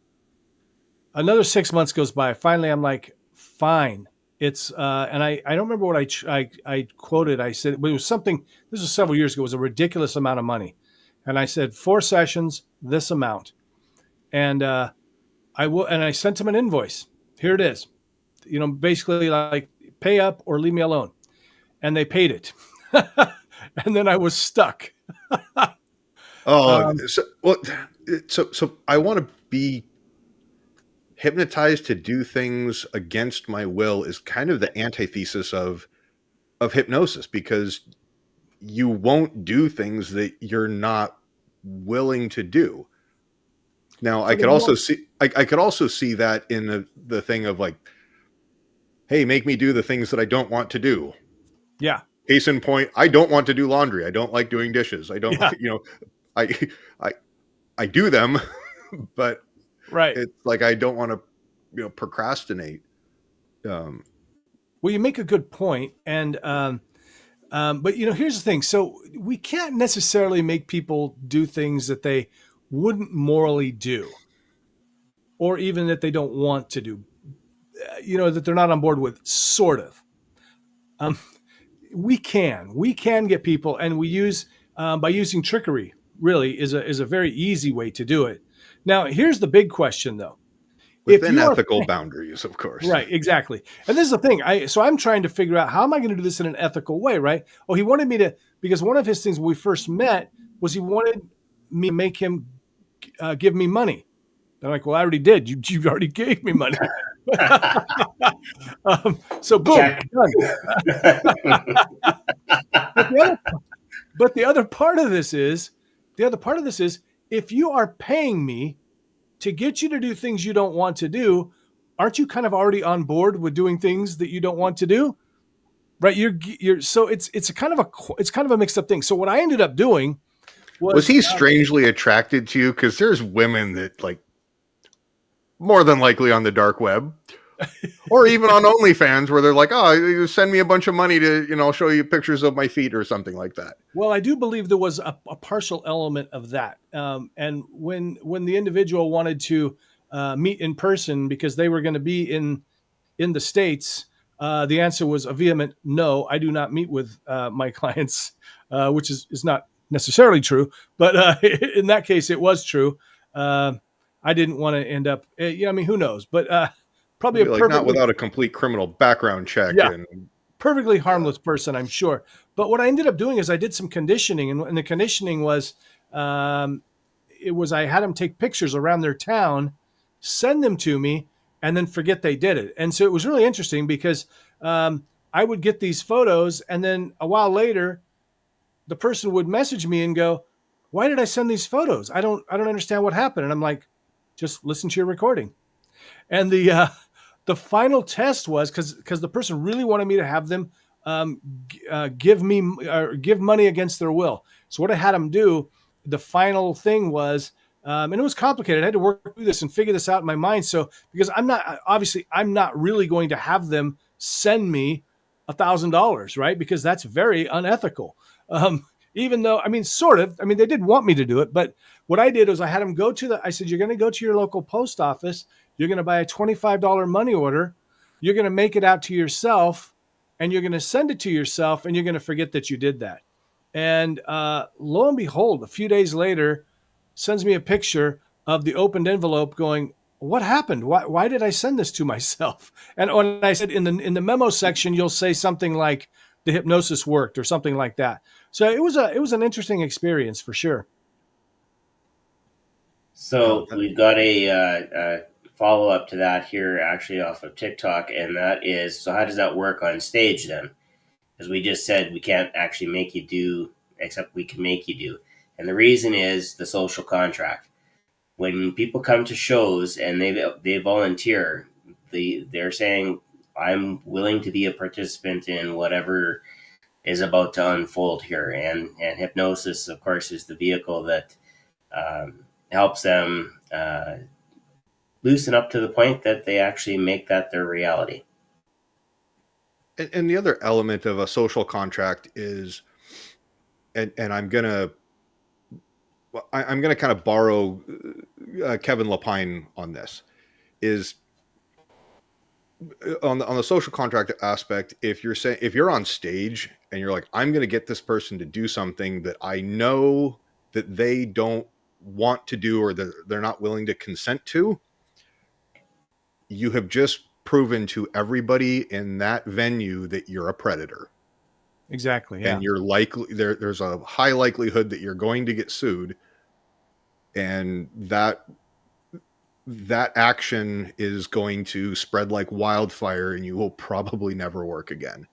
Another 6 months goes by. Finally, I'm like, fine. It's and I don't remember what I quoted. I said, but it was something. This was several years ago. It was a ridiculous amount of money, and I said 4 sessions, this amount, and I sent him an invoice. Here it is. Basically like pay up or leave me alone, and they paid it, and then I was stuck. So I want to be hypnotized to do things against my will is kind of the antithesis of hypnosis, because you won't do things that you're not willing to do. Now, I could also see that in the thing of like, hey, make me do the things that I don't want to do. Yeah. Case in point, I don't want to do laundry. I don't like doing dishes. I don't, I do them, but right. It's like I don't want to, procrastinate. Well, you make a good point, and but here's the thing. So we can't necessarily make people do things that they wouldn't morally do, or even that they don't want to do. That they're not on board with. Sort of. We can get people, and we use by using trickery. Really, is a very easy way to do it. Now, here's the big question, though. Within ethical boundaries, of course. Right, exactly. And this is the thing. I'm trying to figure out, how am I going to do this in an ethical way, right? Oh, he wanted me to, because one of his things when we first met was he wanted me to make him give me money. I'm like, well, I already did. You already gave me money. So boom, done. But the other part of this is, if you are paying me to get you to do things you don't want to do, aren't you kind of already on board with doing things that you don't want to do? Right? So it's kind of a mixed up thing. So what I ended up doing was he strangely attracted to you? Because there's women that, like, more than likely on the dark web, or even on OnlyFans, where they're like, "Oh, you send me a bunch of money to, I'll show you pictures of my feet," or something like that. Well, I do believe there was a partial element of that. And when the individual wanted to meet in person because they were going to be in the States, the answer was a vehement no. I do not meet with my clients, which is not necessarily true, but in that case, it was true. I didn't want to end up, who knows? But probably not without a complete criminal background check. Yeah. And perfectly harmless person, I'm sure. But what I ended up doing is I did some conditioning, and the conditioning was, I had them take pictures around their town, send them to me, and then forget they did it. And so it was really interesting because I would get these photos, and then a while later, the person would message me and go, "Why did I send these photos? I don't understand what happened." And I'm like, "Just listen to your recording." And the final test was because the person really wanted me to have them give money against their will. So what I had them do, the final thing was, and it was complicated. I had to work through this and figure this out in my mind. So because I'm not really going to have them send me $1,000, right? Because that's very unethical. Even though, sort of, they did want me to do it, but what I did was I had them I said, you're going to go to your local post office. You're going to buy a $25 money order. You're going to make it out to yourself, and you're going to send it to yourself, and you're going to forget that you did that. And lo and behold, a few days later, sends me a picture of the opened envelope going, what happened? Why did I send this to myself? And when I said in the memo section, you'll say something like the hypnosis worked or something like that. So it was an interesting experience for sure. So we've got a follow up to that here, actually off of TikTok, and that is, so how does that work on stage then? As we just said, we can't actually make you do, except we can make you do. And the reason is the social contract. When people come to shows and they volunteer, they're saying, I'm willing to be a participant in whatever is about to unfold here. And hypnosis, of course, is the vehicle that helps them loosen up to the point that they actually make that their reality. And the other element of a social contract is, and I'm gonna kind of borrow Kevin Lapine on this, is on the social contract aspect. If you're on stage and you're like, I'm going to get this person to do something that I know that they don't want to do or that they're not willing to consent to, you have just proven to everybody in that venue that you're a predator. Exactly. Yeah. And you're likely there's a high likelihood that you're going to get sued, and that action is going to spread like wildfire, and you will probably never work again.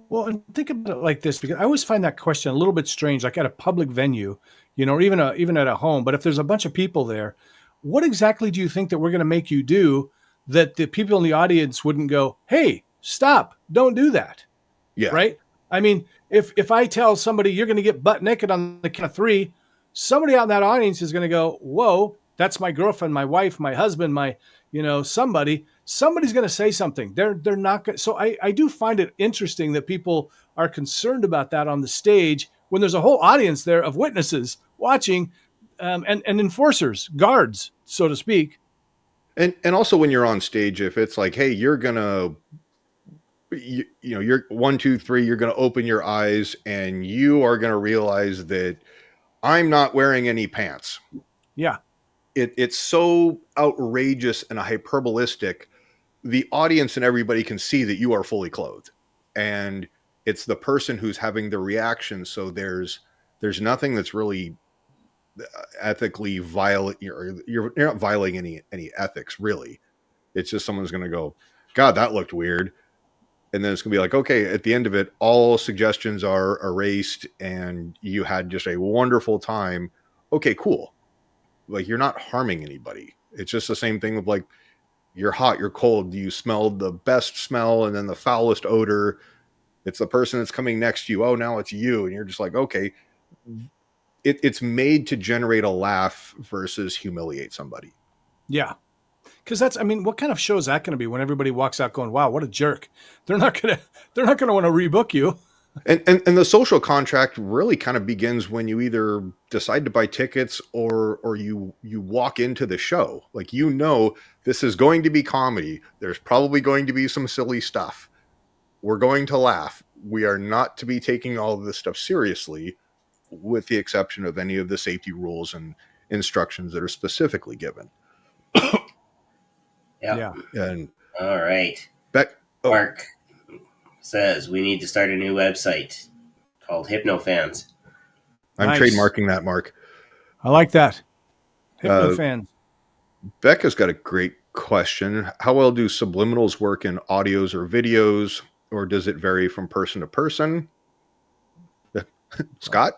Well, and think about it like this, because I always find that question a little bit strange, like at a public venue, or even at a home. But if there's a bunch of people there, what exactly do you think that we're going to make you do that the people in the audience wouldn't go, hey, stop, don't do that? Yeah. Right. I mean, if I tell somebody you're going to get butt naked on the count of 3, somebody out in that audience is going to go, whoa, that's my girlfriend, my wife, my husband, my, somebody's going to say something. They're not going. So I do find it interesting that people are concerned about that on the stage when there's a whole audience there of witnesses watching, and enforcers, guards, so to speak. And also when you're on stage, if it's like, hey, you're gonna, you're 1, 2, 3, you're gonna open your eyes and you are gonna realize that I'm not wearing any pants. Yeah. It's so outrageous and hyperbolistic. The audience and everybody can see that you are fully clothed, and it's the person who's having the reaction. So there's nothing that's really ethically violent. You're not violating any ethics, really. It's just someone's going to go, God, that looked weird. And then it's going to be like, okay, at the end of it, all suggestions are erased and you had just a wonderful time. Okay, cool. Like, you're not harming anybody. It's just the same thing with, like, you're hot, you're cold, you smelled the best smell and then the foulest odor. It's the person that's coming next to you. Oh, now it's you. And you're just like, okay. It's made to generate a laugh versus humiliate somebody. Yeah. Because what kind of show is that going to be when everybody walks out going, wow, what a jerk? They're not going to want to rebook you. And the social contract really kind of begins when you either decide to buy tickets or you walk into the show. Like, this is going to be comedy. There's probably going to be some silly stuff. We're going to laugh. We are not to be taking all of this stuff seriously, with the exception of any of the safety rules and instructions that are specifically given. Yeah. And all right. Mark says we need to start a new website called Hypno Fans. I'm Nice. trademarking that, Mark. I like that. Hypno fans. Becca's got a great question. How well do subliminals work in audios or videos, or does it vary from person to person? Scott?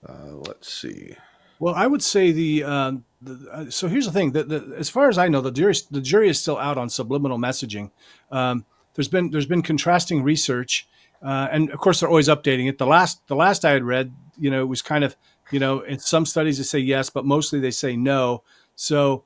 Let's see. Well, I would say so here's the thing. As far as I know, the jury is still out on subliminal messaging. There's been contrasting research, and of course they're always updating it. The last I had read, it was kind of, in some studies they say yes, but mostly they say no. So,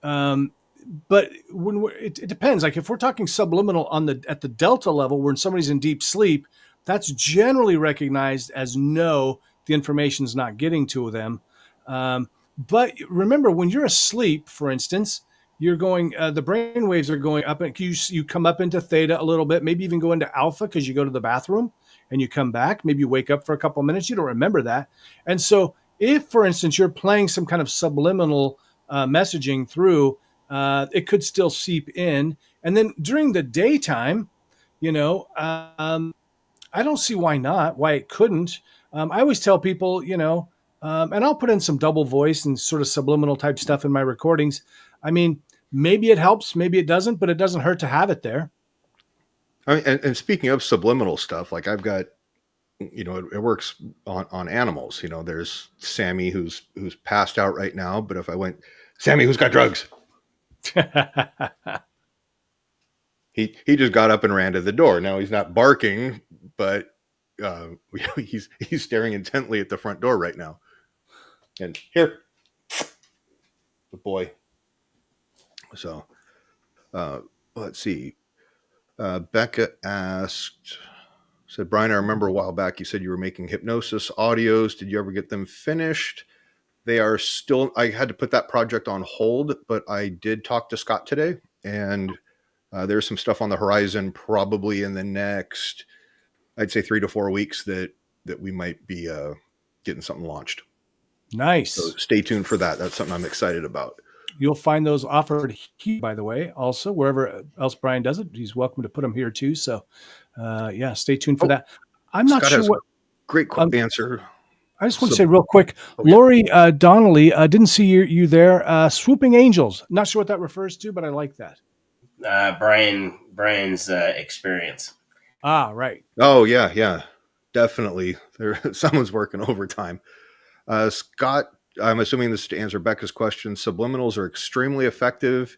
but it depends. Like, if we're talking subliminal at the delta level, when somebody's in deep sleep, that's generally recognized as no. The information's not getting to them. But remember, when you're asleep, for instance, you're going, the brain waves are going up, and you come up into theta a little bit, maybe even go into alpha because you go to the bathroom, and you come back, maybe you wake up for a couple of minutes, you don't remember that. And so if, for instance, you're playing some kind of subliminal messaging through, it could still seep in. And then during the daytime, I don't see why it couldn't. I always tell people, and I'll put in some double voice and sort of subliminal type stuff in my recordings. I mean, maybe it helps, maybe it doesn't, but it doesn't hurt to have it there. I mean, and speaking of subliminal stuff, like I've got, it works on animals. There's Sammy who's passed out right now, but if I went, Sammy, who's got drugs? He just got up and ran to the door. Now he's not barking, but he's staring intently at the front door right now. And here, the boy. So, let's see. Becca said, Brian, I remember a while back you said you were making hypnosis audios. Did you ever get them finished? They are still, I had to put that project on hold, but I did talk to Scott today, and there's some stuff on the horizon probably in the next, I'd say 3 to 4 weeks that we might be getting something launched. Nice. So stay tuned for that. That's something I'm excited about. You'll find those offered here, by the way, also wherever else Brian does it. He's welcome to put them here too. So, stay tuned for that. I'm not Scott sure what. Great answer. I just want to say real quick, Lori Donnelly, didn't see you there. Swooping Angels. Not sure what that refers to, but I like that. Brian's experience. Ah, right. Oh yeah, definitely. Someone's working overtime. Scott, I'm assuming this is to answer Becca's question. Subliminals are extremely effective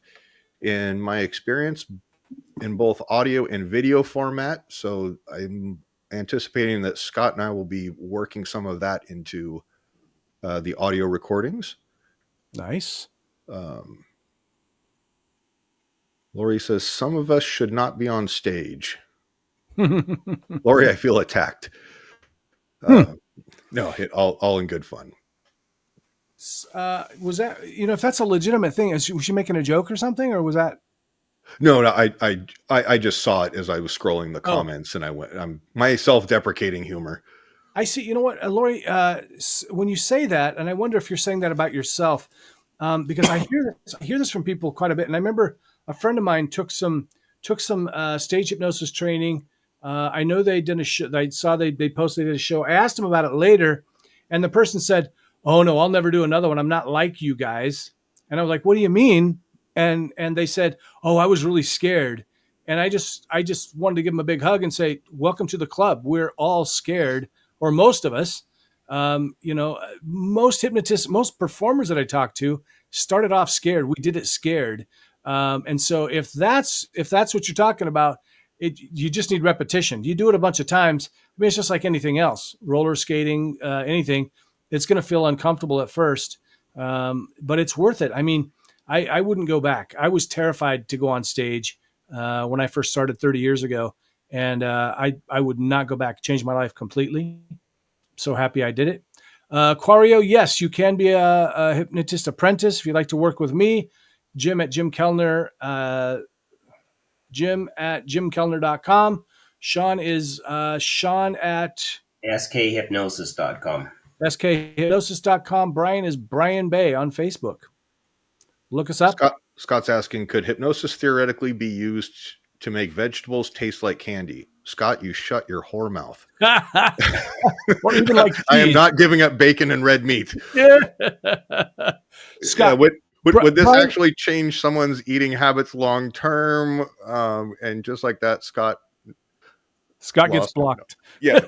in my experience in both audio and video format. So I'm anticipating that Scott and I will be working some of that into the audio recordings. Nice. Lori says, some of us should not be on stage. Lori, I feel attacked. No, all in good fun. Was that, if that's a legitimate thing, was she making a joke or something, or was that? No, I just saw it as I was scrolling the comments, and I went, my self-deprecating humor. I see. You know what, Lori, when you say that, and I wonder if you're saying that about yourself, because I hear this from people quite a bit. And I remember a friend of mine took some stage hypnosis training. I know they did a show. I saw they posted a show. I asked them about it later, and the person said, "Oh no, I'll never do another one. I'm not like you guys." And I was like, "What do you mean?" And they said, "Oh, I was really scared." And I just wanted to give them a big hug and say, "Welcome to the club. We're all scared, or most of us." Most hypnotists, most performers that I talk to started off scared. We did it scared. And so if that's what you're talking about, you just need repetition. You do it a bunch of times. I mean, it's just like anything else, roller skating, anything. It's going to feel uncomfortable at first, but it's worth it. I mean, I wouldn't go back. I was terrified to go on stage when I first started 30 years ago, and I would not go back. Changed my life completely. So happy I did it. Quario, yes, you can be a hypnotist apprentice if you'd like to work with me. Jim at Jim Kellner, Jim at jimkellner.com. Shawn is Shawn at skhypnosis.com. skhypnosis.com. Brian is Brian Bay on Facebook. Look us up. Scott's asking, could hypnosis theoretically be used to make vegetables taste like candy? Scott, you shut your whore mouth. Or even like I am not giving up bacon and red meat. Yeah. Scott, would this actually change someone's eating habits long term? And just like that, Scott gets blocked. Yeah.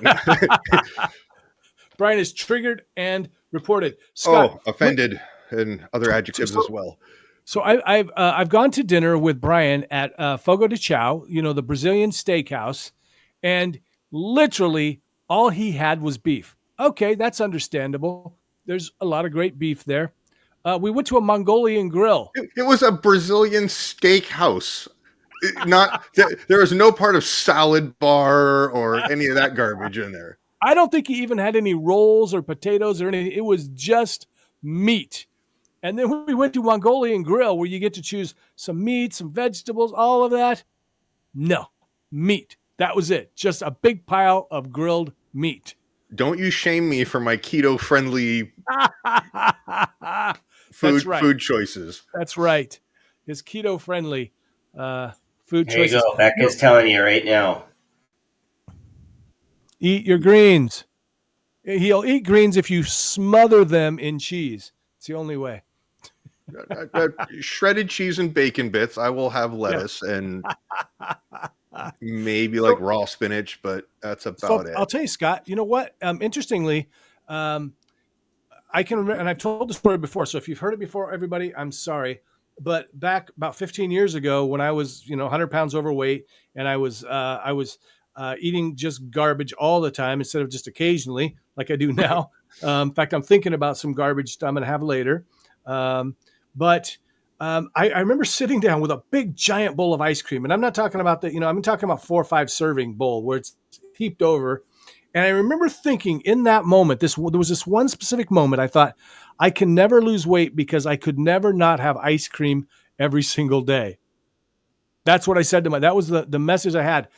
Brian is triggered and reported. Scott, offended and other adjectives as well. So I've gone to dinner with Brian at Fogo de Chao, the Brazilian steakhouse, and literally all he had was beef. Okay, that's understandable. There's a lot of great beef there. We went to a Mongolian grill. It was a Brazilian steakhouse. There was no part of salad bar or any of that garbage in there. I don't think he even had any rolls or potatoes or anything. It was just meat. And then we went to Mongolian grill where you get to choose some meat, some vegetables, all of that. No, meat. That was it. Just a big pile of grilled meat. Don't you shame me for my keto-friendly That's right. food choices. That's right. His keto friendly food Here you choices. go. Becca's telling you right now. Eat your greens. He'll eat greens if you smother them in cheese. It's the only way. Shredded cheese and bacon bits. I will have lettuce and maybe like raw spinach, but that's about it. I'll tell you, Scott, you know what? Interestingly, I can remember, and I've told the story before. So if you've heard it before, everybody, I'm sorry. But back about 15 years ago, when I was, 100 pounds overweight, and I was eating just garbage all the time instead of just occasionally, like I do now. In fact, I'm thinking about some garbage I'm going to have later. But I remember sitting down with a big giant bowl of ice cream, and I'm not talking about I'm talking about 4 or 5 serving bowl where it's heaped over. And I remember thinking in that moment, there was this one specific moment. I thought, I can never lose weight because I could never not have ice cream every single day. That's what I said to that was the message I had.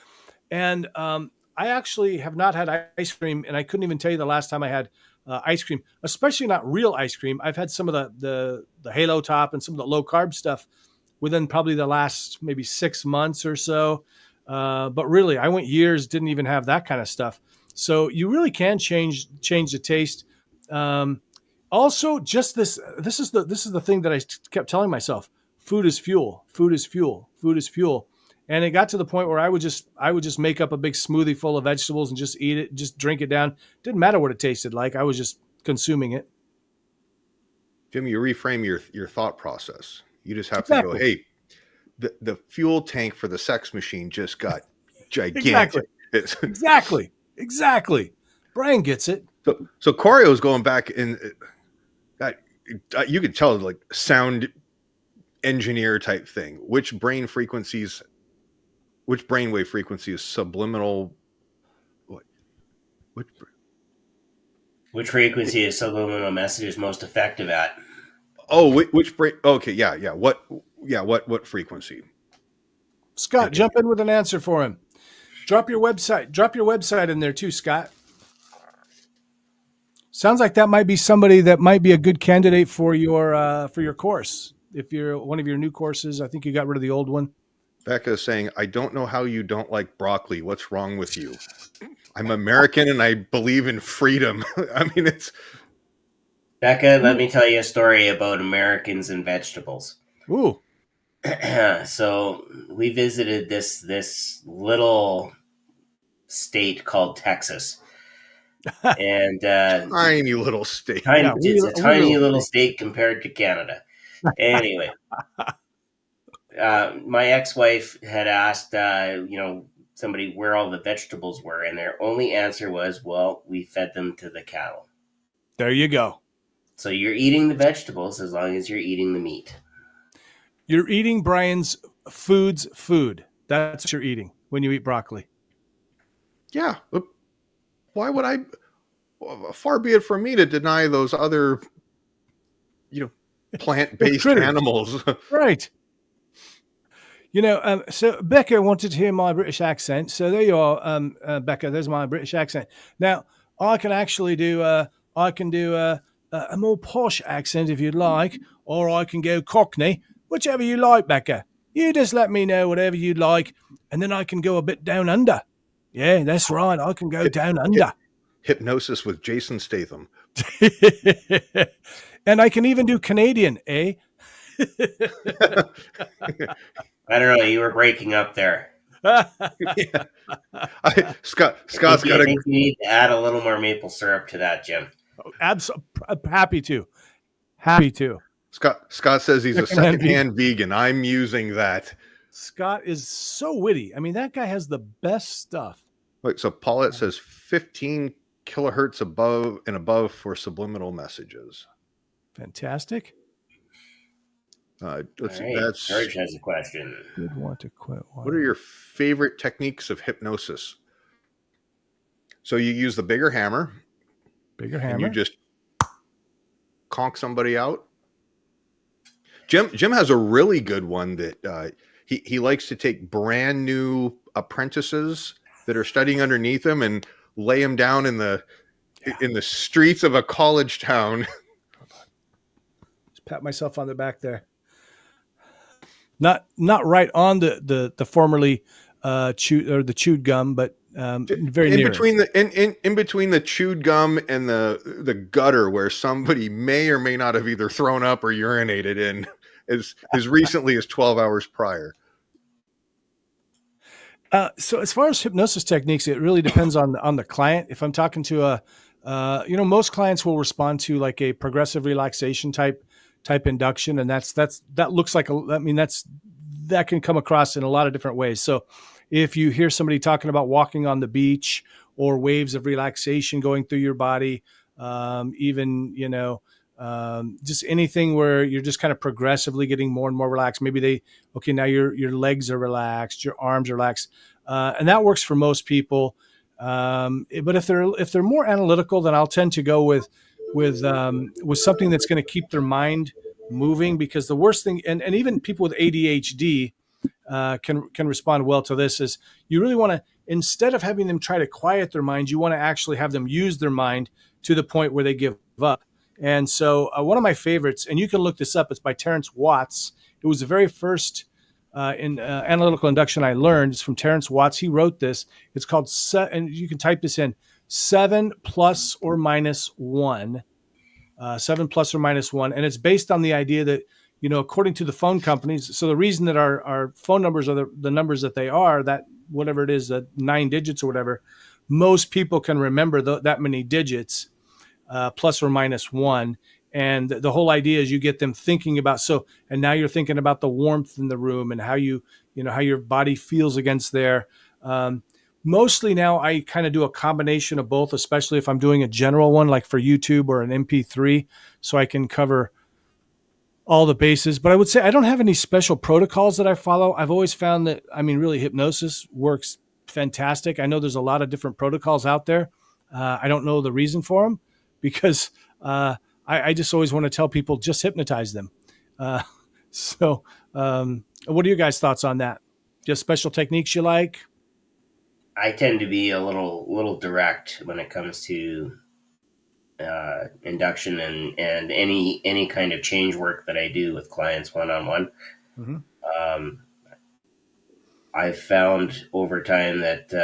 And I actually have not had ice cream, and I couldn't even tell you the last time I had ice cream, especially not real ice cream. I've had some of the Halo Top and some of the low carb stuff within probably the last maybe 6 months or so. But really, I went years, didn't even have that kind of stuff. So you really can change the taste. Also, just this is the thing that I kept telling myself: food is fuel, food is fuel, food is fuel. And it got to the point where I would just make up a big smoothie full of vegetables and just eat it, just drink it down. Didn't matter what it tasted like. I was just consuming it. Jim, you reframe your thought process. You just have to go, hey, the fuel tank for the sex machine just got gigantic. Exactly. Brian gets it. So Corio's going back in that you could tell, like, sound engineer type thing. Which brainwave frequency is subliminal? Which frequency is subliminal messages most effective at? Oh, which brain? Okay, yeah. What frequency? Scott, jump in with an answer for him. Drop your website in there too, Scott. Sounds like that might be somebody that might be a good candidate for your course. If you're one of your new courses, I think you got rid of the old one. Becca is saying, I don't know how you don't like broccoli. What's wrong with you? I'm American and I believe in freedom. I mean, it's... Becca, let me tell you a story about Americans and vegetables. Ooh. So we visited this little state called Texas. And tiny little state. It's a tiny little state compared to Canada. Anyway, my ex-wife had asked, somebody where all the vegetables were, and their only answer was, well, we fed them to the cattle. There you go. So you're eating the vegetables as long as you're eating the meat. You're eating Brian's food. That's what you're eating when you eat broccoli. Yeah. Why would I? Far be it from me to deny those other, plant-based animals. Right. So Becca wanted to hear my British accent. So there you are, Becca. There's my British accent. Now I can actually do a more posh accent if you'd like, or I can go Cockney, whichever you like, Becca. You just let me know whatever you'd like, and then I can go a bit down under. Yeah, that's right. I can go down under. Hypnosis with Jason Statham. And I can even do Canadian, eh? I don't know. You were breaking up there. Scott's got to. You need to add a little more maple syrup to that, Jim. Happy to. Scott says he's a secondhand vegan. I'm using that. Scott is so witty. I mean, that guy has the best stuff. Wait, so Paulette says 15 kilohertz above for subliminal messages. Fantastic. Let's see. That's George has a question. Good want to quit. What are your favorite techniques of hypnosis? So you use the bigger hammer. And you just conk somebody out. Jim has a really good one that he likes to take brand new apprentices that are studying underneath him and lay him down in the streets of a college town. Just pat myself on the back there. Not right on the formerly chewed gum, but very in near between in between the chewed gum and the gutter where somebody may or may not have either thrown up or urinated in as recently as 12 hours prior. So as far as hypnosis techniques, it really depends on the client. If I'm talking to most clients will respond to like a progressive relaxation type induction, and that looks like that can come across in a lot of different ways. So if you hear somebody talking about walking on the beach or waves of relaxation going through your body, just anything where you're just kind of progressively getting more and more relaxed. Maybe now your legs are relaxed, your arms are relaxed, and that works for most people. But if they're more analytical, then I'll tend to go with something that's going to keep their mind moving, because the worst thing, and even people with ADHD can respond well to this, is you really want to, instead of having them try to quiet their mind, you want to actually have them use their mind to the point where they give up. And so one of my favorites, and you can look this up, it's by Terrence Watts. It was the very first analytical induction I learned. It's from Terrence Watts. He wrote this. It's called, and you can type this in, 7 plus or minus 1. 7 plus or minus 1. And it's based on the idea that, according to the phone companies, so the reason that our phone numbers are the numbers that they are, that whatever it is, 9 digits or whatever, most people can remember that many digits, plus or minus 1. And the whole idea is you get them thinking about, and now you're thinking about the warmth in the room and how how your body feels against there. Mostly now I kind of do a combination of both, especially if I'm doing a general one, like for YouTube or an MP3, so I can cover all the bases. But I would say I don't have any special protocols that I follow. I've always found that, really hypnosis works fantastic. I know there's a lot of different protocols out there. I don't know the reason for them, because I just always want to tell people, just hypnotize them. What are your guys' thoughts on that? Just special techniques you like? I tend to be a little direct when it comes to induction and any kind of change work that I do with clients one-on-one. Mm-hmm. I've found over time that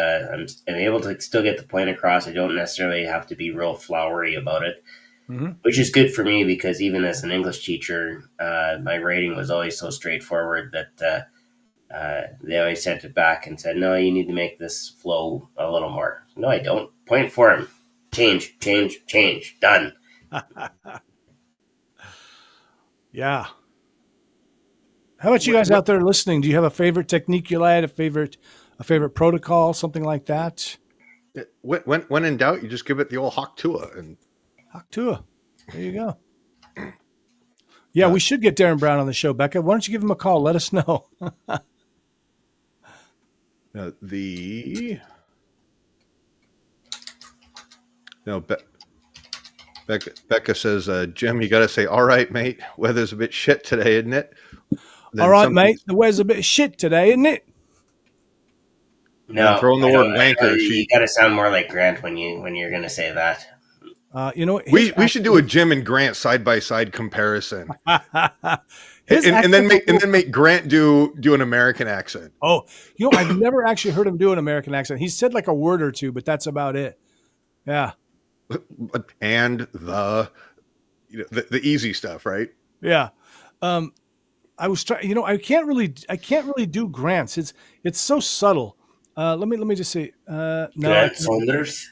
I'm able to still get the point across. I don't necessarily have to be real flowery about it, mm-hmm. which is good for me, because even as an English teacher, my writing was always so straightforward that they always sent it back and said, no, you need to make this flow a little more. No, I don't. Point form. Change. Done. Yeah. How about you guys out there listening? Do you have a favorite technique you like, a favorite protocol, something like that? When in doubt, you just give it the old Haktua. And Haktua. There you go. Yeah, we should get Darren Brown on the show, Becca. Why don't you give him a call? Let us know. Becca says, Jim, you got to say, all right, mate, weather's a bit shit today, isn't it? Then all right, mate, the weather's a bit shit today, isn't it? No, throwing the word wanker. You got to sound more like Grant when you're going to say that. We should do a Jim and Grant side by side comparison, and then make Grant do an American accent. Oh, I've never actually heard him do an American accent. He said like a word or two, but that's about it. Yeah. And the easy stuff, right? Yeah. I was trying. I can't really do Grant's. It's so subtle. Let me just say. No, Grant Saunders.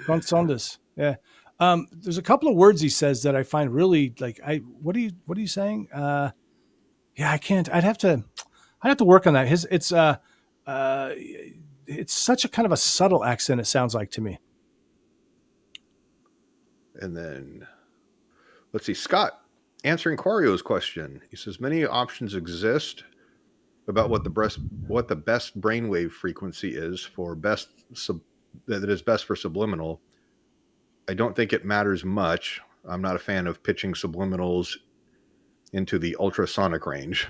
Grant Saunders. Yeah. There's a couple of words he says that I find really like. What are you saying? Yeah, I can't. I'd have to work on that. It's such a kind of a subtle accent. It sounds like to me. And then, let's see, Scott answering Quario's question. He says many options exist about what the best brainwave frequency is for that is best for subliminal. I don't think it matters much. I'm not a fan of pitching subliminals into the ultrasonic range.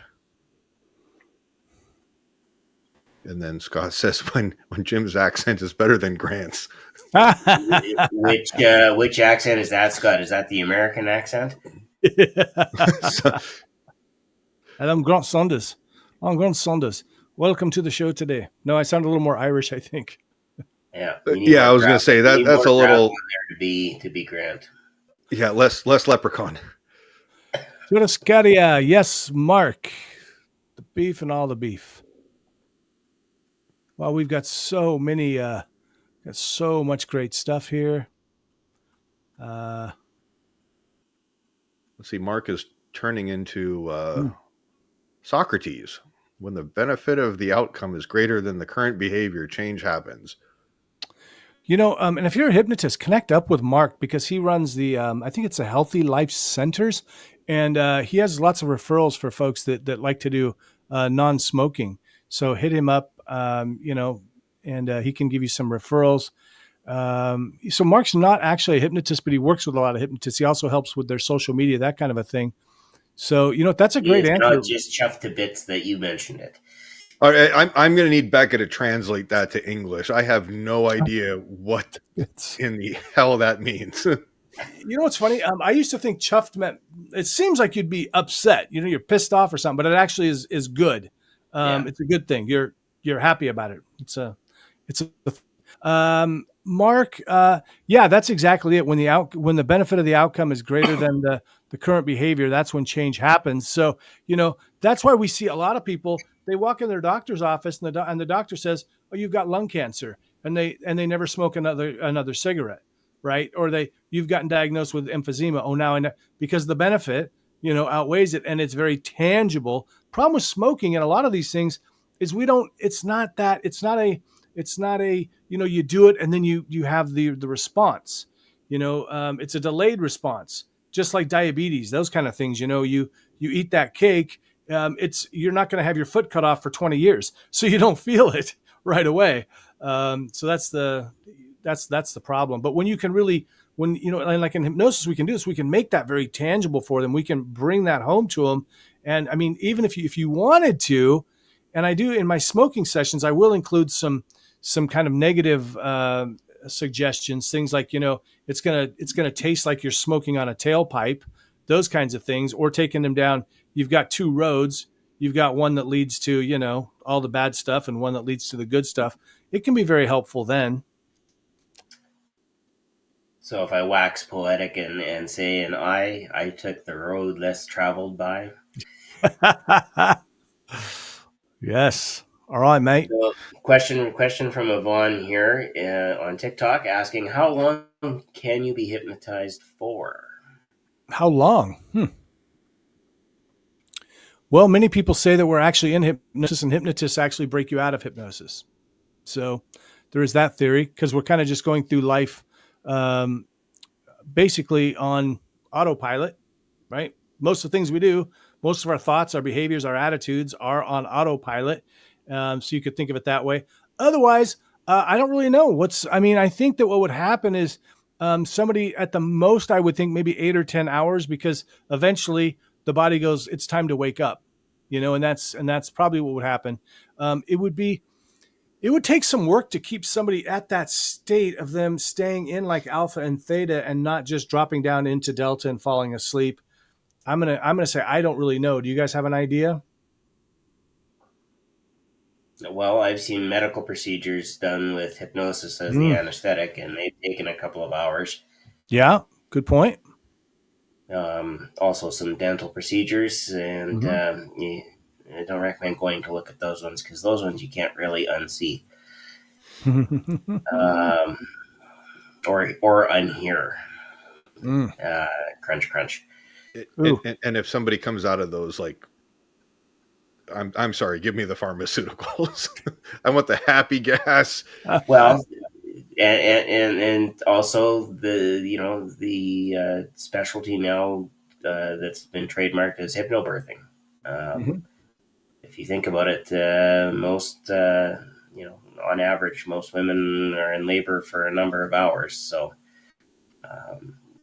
And then Scott says when Jim's accent is better than Grant's. Which accent is that, Scott? Is that the American accent? So, And I'm Grant Saunders. I'm Grant Saunders. Welcome to the show today. No, I sound a little more Irish, I think. Yeah, yeah, I was going to say that's a little there to be Grant. Yeah, less leprechaun. Churrascaria, yes, Mark. The beef and all the beef. Well, we've got so many, got so much great stuff here. Let's see, Mark is turning into Socrates. When the benefit of the outcome is greater than the current behavior, change happens. You know, and if you're a hypnotist, connect up with Mark because he runs the, I think it's a Healthy Life Centers, and he has lots of referrals for folks that like to do non-smoking. So hit him up, you know, and he can give you some referrals. So Mark's not actually a hypnotist, but he works with a lot of hypnotists. He also helps with their social media, that kind of a thing. So, you know, that's a great answer. Not just chuffed to bits that you mentioned it. All right, I'm going to need Becca to translate that to English. I have no idea what in the hell that means. You know what's funny? I used to think chuffed meant, it seems like you'd be upset. You know, you're pissed off or something, but it actually is good. It's a good thing. You're happy about it. Mark, yeah, that's exactly it. When the benefit of the outcome is greater than the current behavior, that's when change happens. So, you know, that's why we see a lot of people, they walk in their doctor's office and the doctor says, "Oh, you've got lung cancer." And they never smoke another cigarette, right? Or you've gotten diagnosed with emphysema. Oh, now I know, because the benefit, you know, outweighs it and it's very tangible. Problem with smoking and a lot of these things is it's not a, you know, you do it and then you have the response, you know, it's a delayed response, just like diabetes, those kind of things. You know, you eat that cake, you're not going to have your foot cut off for 20 years. So you don't feel it right away. So that's the problem. But when you can really, you know, like in hypnosis, we can do this, we can make that very tangible for them. We can bring that home to them. And I mean, even if you wanted to, and I do in my smoking sessions, I will include some kind of negative suggestions, things like, you know, it's gonna taste like you're smoking on a tailpipe, those kinds of things, or taking them down. You've got two roads. You've got one that leads to, you know, all the bad stuff and one that leads to the good stuff. It can be very helpful then. So if I wax poetic and say, and I took the road less traveled by. Yes. All right, mate. So question from Yvonne here on TikTok asking, how long can you be hypnotized for? How long? Well, many people say that we're actually in hypnosis and hypnotists actually break you out of hypnosis. So there is that theory because we're kind of just going through life basically on autopilot, right? Most of the things we do, most of our thoughts, our behaviors, our attitudes are on autopilot. So you could think of it that way. Otherwise, I don't really know I think that what would happen is somebody at the most, I would think maybe 8 or 10 hours, because eventually the body goes, it's time to wake up, you know, and that's probably what would happen. It would take some work to keep somebody at that state of them staying in like alpha and theta and not just dropping down into delta and falling asleep. I'm gonna say I don't really know. Do you guys have an idea? Well, I've seen medical procedures done with hypnosis as the anesthetic, and they've taken a couple of hours. Yeah, good point. Also some dental procedures, and I don't recommend going to look at those ones because those ones you can't really unsee or unhear. Crunch, crunch. And if somebody comes out of those, like, I'm sorry, give me the pharmaceuticals. I want the happy gas. Well, and also the specialty now that's been trademarked as hypnobirthing. If you think about it, most on average, most women are in labor for a number of hours. So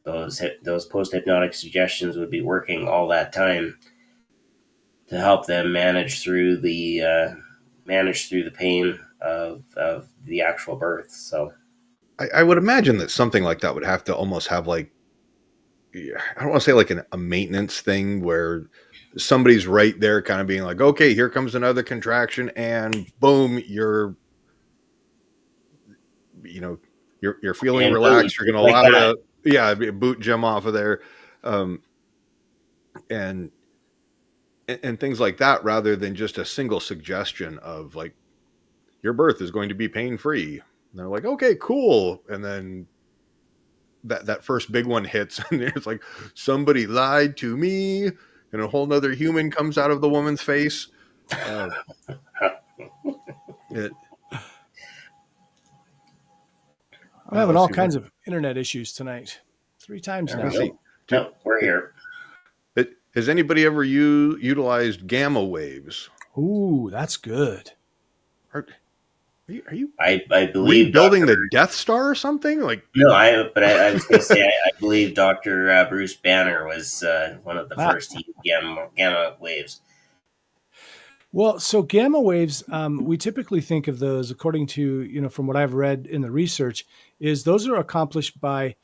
those post-hypnotic suggestions would be working all that time to help them manage through the manage through the pain of the actual birth. So I would imagine that something like that would have to almost have like, I don't want to say like a maintenance thing where somebody's right there kind of being like, okay, here comes another contraction and boom, you're feeling and boom, relaxed. You're going to like allow that. boot Jim off of there. And things like that, rather than just a single suggestion of like, your birth is going to be pain-free. And they're like, okay, cool. And then that first big one hits and it's like, somebody lied to me, and a whole nother human comes out of the woman's face. I'm having all kinds of internet issues tonight. 3 times now. No, we're here. Has anybody ever utilized gamma waves? Ooh, that's good. Are you I believe rebuilding the Death Star or something? Like, no, I was going to say I believe Dr. Bruce Banner was one of the first to use gamma waves. Well, so gamma waves, we typically think of those, according to, from what I've read in the research, is those are accomplished by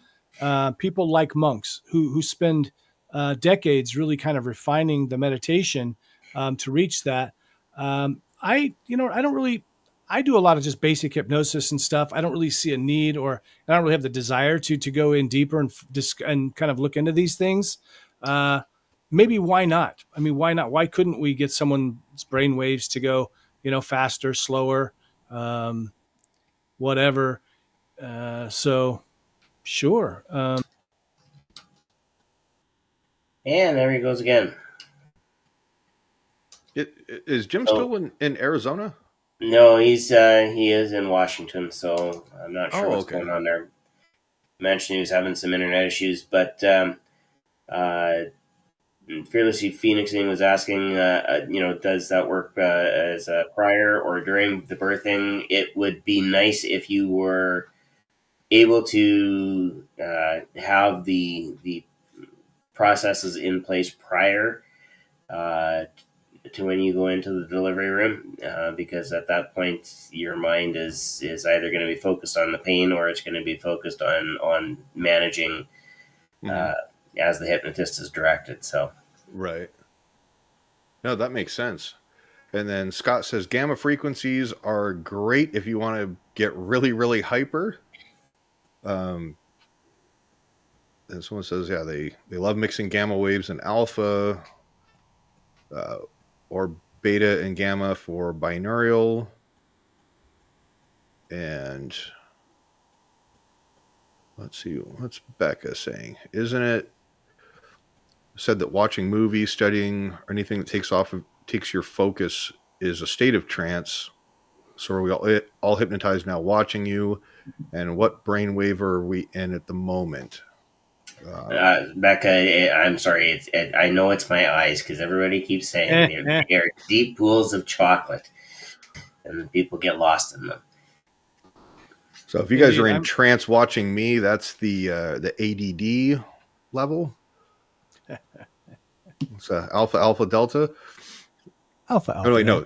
people like monks who spend decades really kind of refining the meditation to reach that. I do a lot of just basic hypnosis and stuff. I don't really see a need, or I don't really have the desire to go in deeper and kind of look into these things. Maybe why not? I mean, why not? Why couldn't we get someone's brain waves to go, faster, slower, whatever? So sure. And there he goes again. Is Jim still in Arizona? No, he is in Washington, so I'm not sure what's going on there. Mentioned he was having some internet issues, but Fearlessly Phoenixing was asking, does that work as a prior or during the birthing? It would be nice if you were able to have the processes in place prior to when you go into the delivery room, because at that point your mind is either going to be focused on the pain or it's going to be focused on managing as the hypnotist is directed. So right. No, that makes sense. And then Scott says gamma frequencies are great if you want to get really, really hyper. And someone says, yeah, they love mixing gamma waves and alpha, or beta and gamma for binaural. And let's see, what's Becca saying? Isn't it said that watching movies, studying, or anything that takes your focus is a state of trance? So are we all hypnotized now watching you? And what brainwave are we in at the moment? Becca, I'm sorry. I know it's my eyes because everybody keeps saying they're deep pools of chocolate, and people get lost in them. So if you guys are in trance watching me, that's the ADD level. It's alpha, alpha, delta. Alpha, alpha. Oh, wait, no,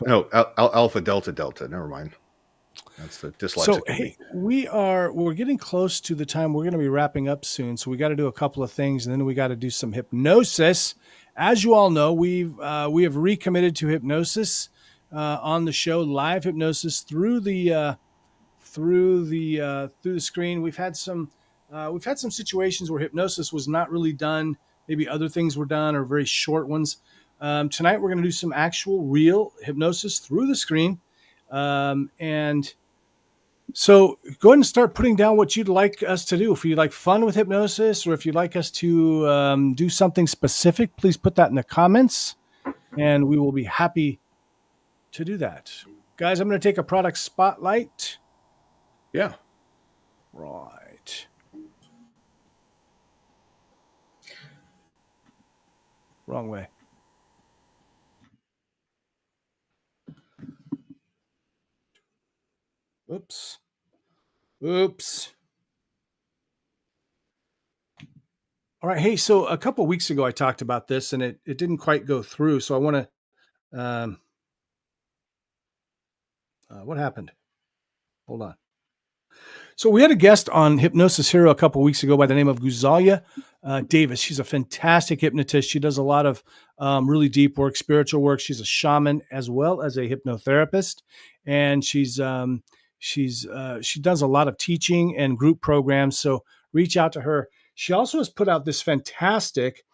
alpha, delta, delta. Never mind. That's the dyslexic. So hey, we're getting close to the time we're going to be wrapping up soon. So we got to do a couple of things, and then we got to do some hypnosis. As you all know, we have recommitted to hypnosis on the show, live hypnosis through the screen. We've had some situations where hypnosis was not really done. Maybe other things were done, or very short ones. Tonight we're going to do some actual real hypnosis through the screen, and so go ahead and start putting down what you'd like us to do. If you'd like fun with hypnosis, or if you'd like us to do something specific, please put that in the comments, and we will be happy to do that. Guys, I'm going to take a product spotlight. Yeah. Right. Wrong way. Oops. All right. Hey, so a couple of weeks ago, I talked about this and it didn't quite go through. So I want to What happened? Hold on. So we had a guest on Hypnosis Hero a couple of weeks ago by the name of Guzalia Davis. She's a fantastic hypnotist. She does a lot of really deep work, spiritual work. She's a shaman as well as a hypnotherapist, and she does a lot of teaching and group programs. So reach out to her. She also has put out this fantastic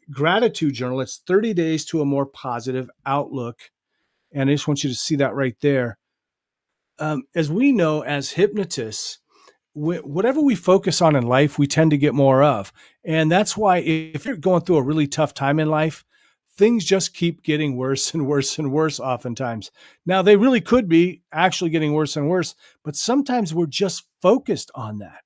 gratitude journal. It's 30 days to a more positive outlook, and I just want you to see that right there. As we know, as hypnotists, whatever we focus on in life, we tend to get more of. And that's why if you're going through a really tough time in life, things just keep getting worse and worse and worse oftentimes. Now, they really could be actually getting worse and worse, but sometimes we're just focused on that.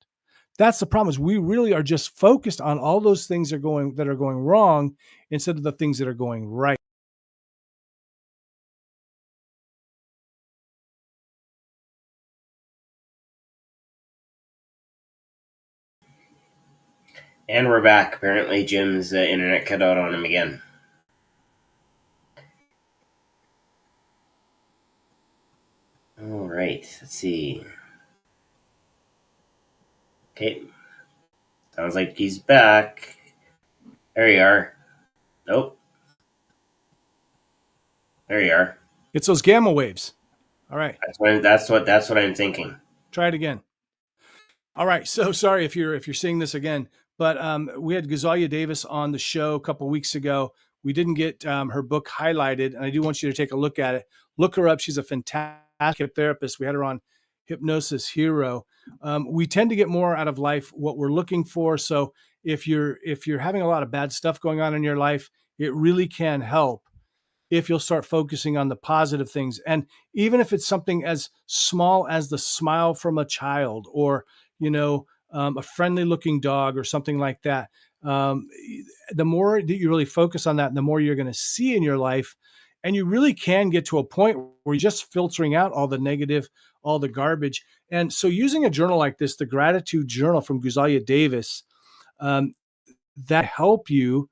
That's the problem, is we really are just focused on all those things that are going wrong instead of the things that are going right. And we're back. Apparently, Jim's internet cut out on him again. All right. Let's see. Okay. Sounds like he's back. There you are. Nope. There you are. It's those gamma waves. All right. That's what I'm thinking. Try it again. All right. So sorry if you're seeing this again, but we had Guzalia Davis on the show a couple of weeks ago. We didn't get her book highlighted, and I do want you to take a look at it. Look her up. She's a fantastic therapist. We had her on Hypnosis Hero. We tend to get more out of life what we're looking for. So if you're having a lot of bad stuff going on in your life, it really can help if you'll start focusing on the positive things. And even if it's something as small as the smile from a child, or, a friendly looking dog or something like that, the more that you really focus on that, the more you're going to see in your life. And you really can get to a point where you're just filtering out all the negative, all the garbage. And so using a journal like this, the gratitude journal from Guzalia Davis, that help you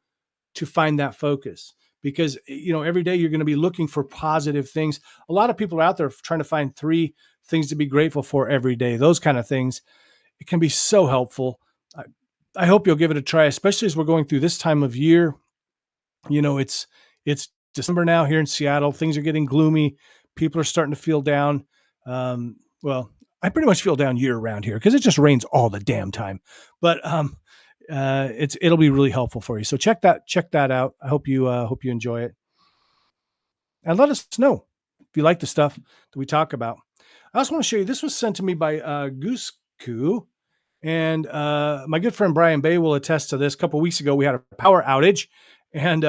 to find that focus. Because, every day you're going to be looking for positive things. A lot of people are out there trying to find 3 things to be grateful for every day. Those kind of things. It can be so helpful. I hope you'll give it a try, especially as we're going through this time of year. It's December now here in Seattle. Things are getting gloomy. People are starting to feel down. Well, I pretty much feel down year round here because it just rains all the damn time. But it'll be really helpful for you. So check that out. I hope you enjoy it, and let us know if you like the stuff that we talk about. I also want to show you, this was sent to me by Goose-Coo, and my good friend Brian Bay will attest to this. A couple of weeks ago, we had a power outage, and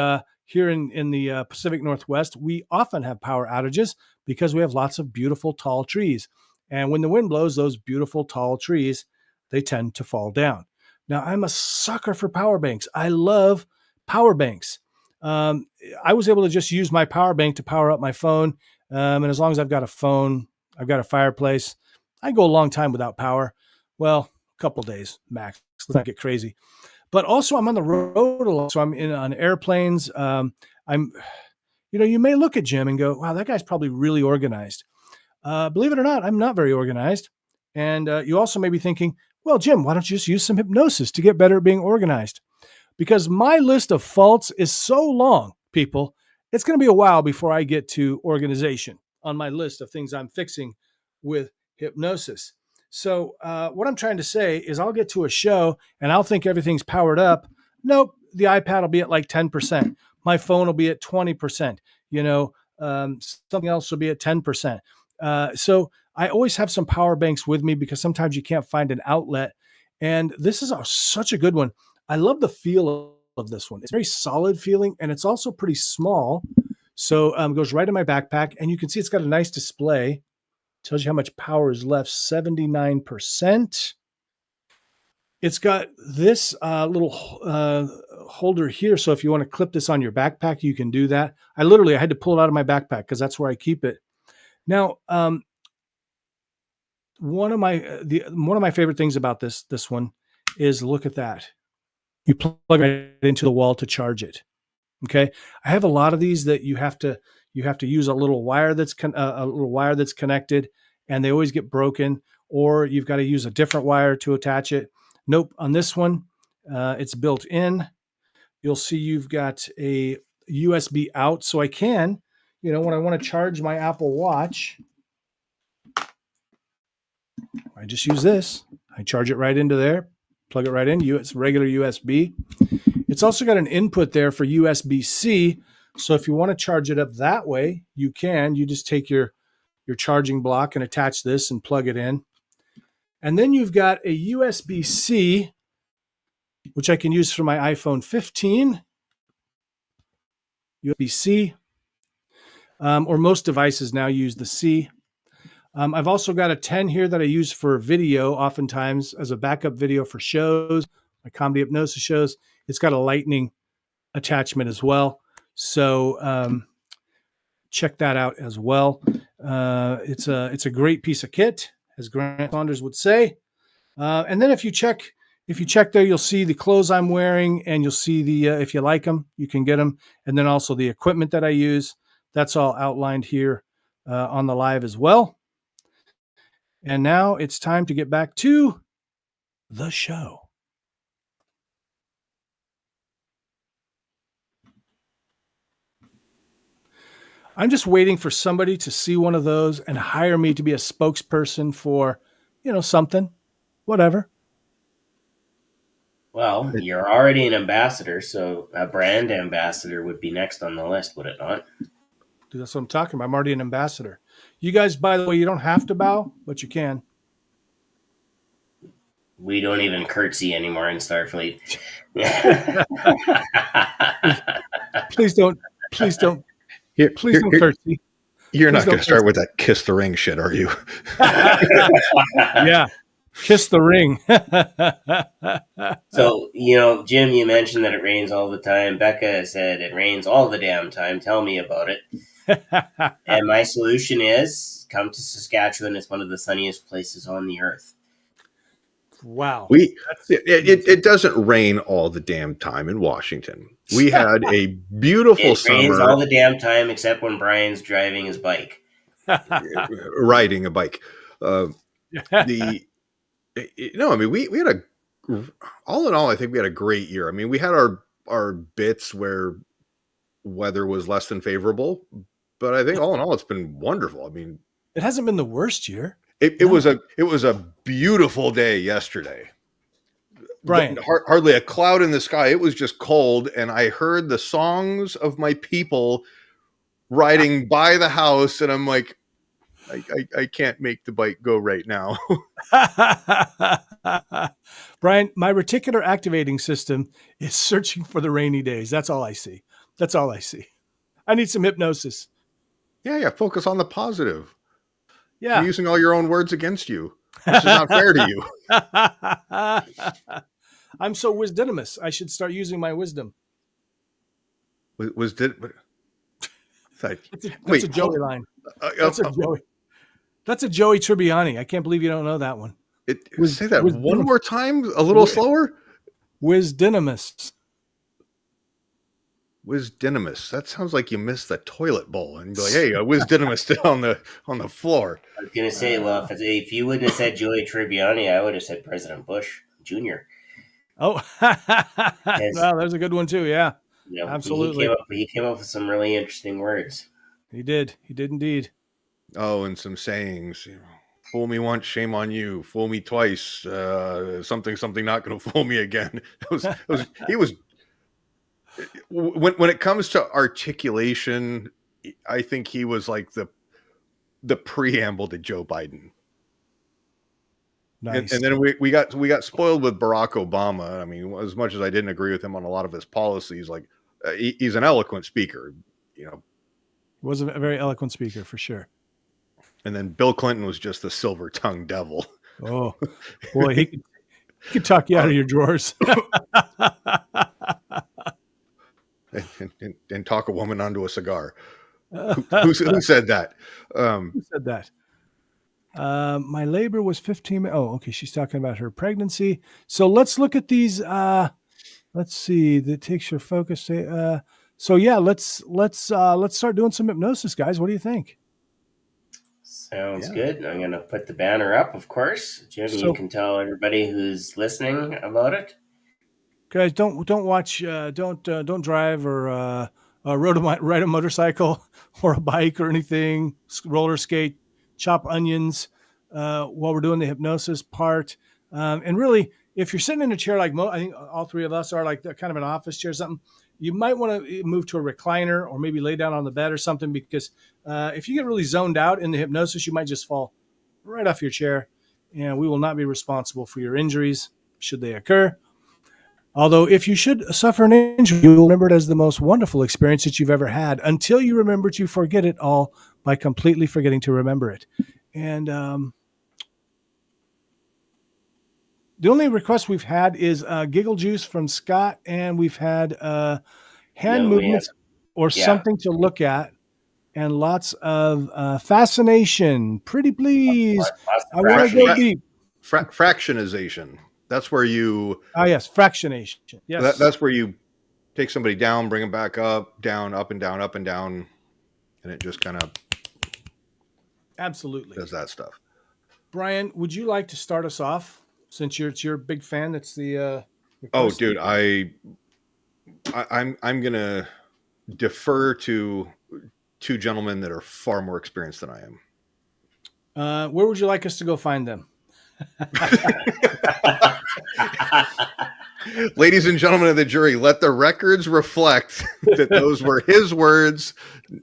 here in the Pacific Northwest, we often have power outages because we have lots of beautiful tall trees. And when the wind blows, those beautiful tall trees, they tend to fall down. Now, I'm a sucker for power banks. I love power banks. I was able to just use my power bank to power up my phone. And as long as I've got a phone, I've got a fireplace, I go a long time without power. Well, a couple days max. Let's not get crazy. But also I'm on the road a lot. So I'm on airplanes. You may look at Jim and go, wow, that guy's probably really organized. Believe it or not, I'm not very organized. And you also may be thinking, well, Jim, why don't you just use some hypnosis to get better at being organized? Because my list of faults is so long, people, it's going to be a while before I get to organization on my list of things I'm fixing with hypnosis. So what I'm trying to say is I'll get to a show and I'll think everything's powered up. Nope, the iPad will be at like 10%. My phone will be at 20%. Something else will be at 10%. So I always have some power banks with me because sometimes you can't find an outlet. And this is such a good one. I love the feel of this one. It's very solid feeling, and it's also pretty small. So it goes right in my backpack, and you can see it's got a nice display. Tells you how much power is left, 79%. It's got this little holder here. So if you want to clip this on your backpack, you can do that. I had to pull it out of my backpack because that's where I keep it. Now, one of my favorite things about this one is, look at that. You plug it into the wall to charge it. Okay. I have a lot of these that you have to you have to use a little wire that's connected, and they always get broken, or you've got to use a different wire to attach it. Nope, on this one, it's built in. You'll see you've got a USB out, so I can, when I want to charge my Apple Watch, I just use this. I charge it right into there, plug it right in. It's regular USB. It's also got an input there for USB-C. So if you want to charge it up that way, you can. You just take your charging block and attach this and plug it in. And then you've got a USB-C, which I can use for my iPhone 15. USB-C, or most devices now use the C. I've also got a 10 here that I use for video, oftentimes as a backup video for shows, my comedy hypnosis shows. It's got a lightning attachment as well. So check that out as well. It's a great piece of kit, as Grant Saunders would say. And then if you check there, you'll see the clothes I'm wearing, and you'll see the if you like them, you can get them. And then also the equipment that I use. That's all outlined here on the live as well. And now it's time to get back to the show. I'm just waiting for somebody to see one of those and hire me to be a spokesperson for, something, whatever. Well, you're already an ambassador, so a brand ambassador would be next on the list, would it not? Dude, that's what I'm talking about. I'm already an ambassador. You guys, by the way, you don't have to bow, but you can. We don't even curtsy anymore in Starfleet. Please don't curtsy. You're not going to start with that kiss the ring shit, are you? Yeah. Kiss the ring. So, Jim, you mentioned that it rains all the time. Becca said it rains all the damn time. Tell me about it. And my solution is come to Saskatchewan. It's one of the sunniest places on the earth. Wow. It doesn't rain all the damn time in Washington. We had a beautiful summer. It rains all the damn time except when Brian's driving his bike. Riding a bike. We had all in all, I think we had a great year. I mean, we had our bits where weather was less than favorable, but I think all in all, it's been wonderful. I mean, it hasn't been the worst year. It was a beautiful day yesterday. Brian, hardly a cloud in the sky. It was just cold, and I heard the songs of my people riding by the house, and I'm like, I can't make the bike go right now. Brian, my reticular activating system is searching for the rainy days. That's all I see. I need some hypnosis. Yeah. Focus on the positive. Yeah. You're using all your own words against you. This is not fair to you. I'm so wisdomous. I should start using my wisdom. That's a Joey line. That's a Joey Tribbiani. I can't believe you don't know that one. Say that one more time, a little slower. Wisdomous. Wisdomous. That sounds like you missed the toilet bowl and be like, hey, wisdomous on the floor. I was gonna say, well, if you wouldn't have said Joey Tribbiani, I would have said President Bush Jr. Oh, well, there's a good one too. Yeah, absolutely. He came up with some really interesting words. He did indeed. Oh, and some sayings. Fool me once, shame on you. Fool me twice, something, not going to fool me again. He was. When it comes to articulation, I think he was like the preamble to Joe Biden. Nice. And then we got spoiled with Barack Obama. I mean, as much as I didn't agree with him on a lot of his policies, like he's an eloquent speaker. He was a very eloquent speaker for sure. And then Bill Clinton was just the silver-tongued devil. Oh boy, he could talk you out of your drawers. and talk a woman onto a cigar. Who said that? Who said that? My labor was 15 minutes. Oh, okay. She's talking about her pregnancy. So let's look at these. Let's see. That takes your focus. So yeah, let's start doing some hypnosis, guys. What do you think? Sounds Yeah. good. I'm going to put the banner up, of course. Jim, you So can tell everybody who's listening about guys, don't watch, don't drive or ride a motorcycle or a bike or anything. Roller skate, chop onions while we're doing the hypnosis part. And really, if you're sitting in a chair like I think all three of us are, like kind of an office chair or something, you might want to move to a recliner or maybe lay down on the bed or something, because if you get really zoned out in the hypnosis, you might just fall right off your chair, and we will not be responsible for your injuries should they occur. Although, if you should suffer an injury, you will remember it as the most wonderful experience that you've ever had, until you remember to forget it all by completely forgetting to remember it. And the only request we've had is giggle juice from Scott, and we've had hand No, we movements or yeah. something to look at, and lots of fascination. Pretty please. Lots I of want to go fractionation. deep. Fractionization. That's where you. Yes, fractionation. Yes. That's where you take somebody down, bring them back up, down, up and down, up and down, and it just kind of Absolutely does that stuff. Brian, would you like to start us off, since you're a big fan? That's the Oh, dude, I'm gonna defer to two gentlemen that are far more experienced than I am. Where would you like us to go find them? Ladies and gentlemen of the jury, let the records reflect that those were his words,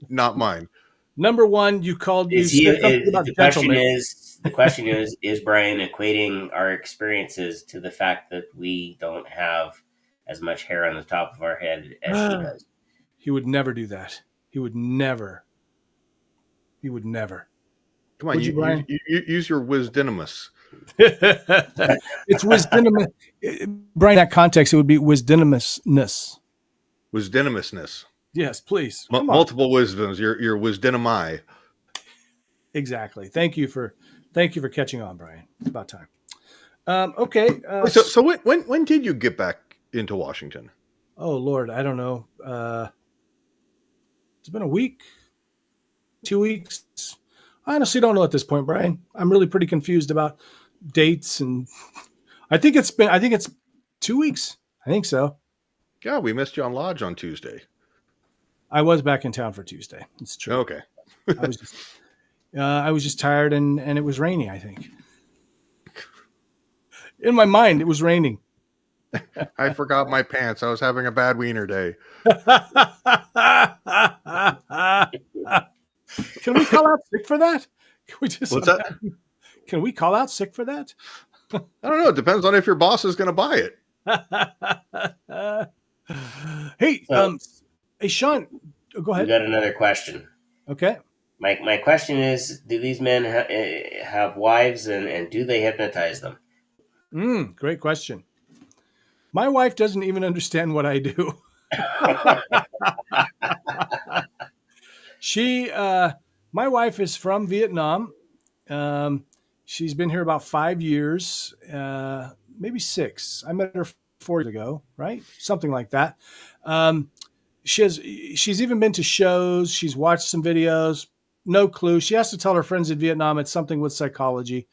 not mine. Number one, you called. You said something about the gentlemen. question is Brian equating our experiences to the fact that we don't have as much hair on the top of our head as he does? He would never do that. He would never. Come on, you use your wisdomus. It's wisdom. Brian, in that context, it would be wisdomousness. Wisdomousness. Yes, please. Multiple wisdoms. Your wisdomai. Exactly. Thank you for catching on, Brian. It's about time. Okay. So when did you get back into Washington? Oh Lord, I don't know. It's been a week, 2 weeks. I honestly don't know at this point, Brian. I'm really pretty confused about dates, and I think it's 2 weeks. I think so. Yeah, we missed you on Lodge on Tuesday. I was back in town for Tuesday. It's true. Okay. I was just tired, and it was rainy, I think. In my mind, it was raining. I forgot my pants. I was having a bad wiener day. Can we call out sick for that? What's that? Can we call out sick for that? I don't know. It depends on if your boss is going to buy it. Hey, hey, Shawn, go ahead. We got another question. Okay. My question is: do these men have wives, and do they hypnotize them? Great question. My wife doesn't even understand what I do. My wife is from Vietnam. She's been here about 5 years, maybe 6. I met her 4 years ago, right? Something like that. She's even been to shows. She's watched some videos. No clue. She has to tell her friends in Vietnam it's something with psychology.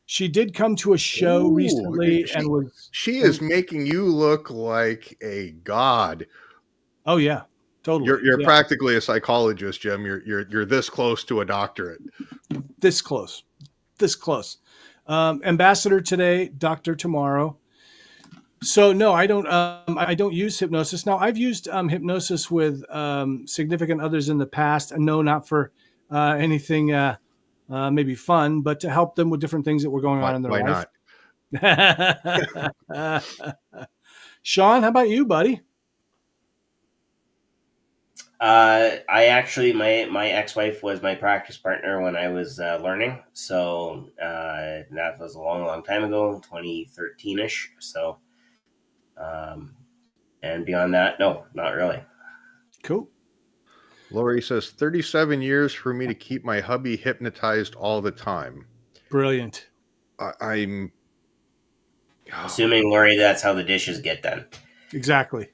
She did come to a show recently, She is making you look like a god. Oh yeah, totally. You're practically a psychologist, Jim. You're this close to a doctorate. This close. Ambassador today, doctor tomorrow. So no, I don't use hypnosis. Now I've used hypnosis with significant others in the past, and no, not for anything maybe fun, but to help them with different things that were going on in their life. Why not? Shawn, how about you, buddy? I actually, my ex-wife was my practice partner when I was learning. So that was a long time ago, 2013-ish. So, and beyond that, no, not really. Cool. Lori says 37 years for me to keep my hubby hypnotized all the time. Brilliant. I'm assuming, Lori, that's how the dishes get done. Exactly.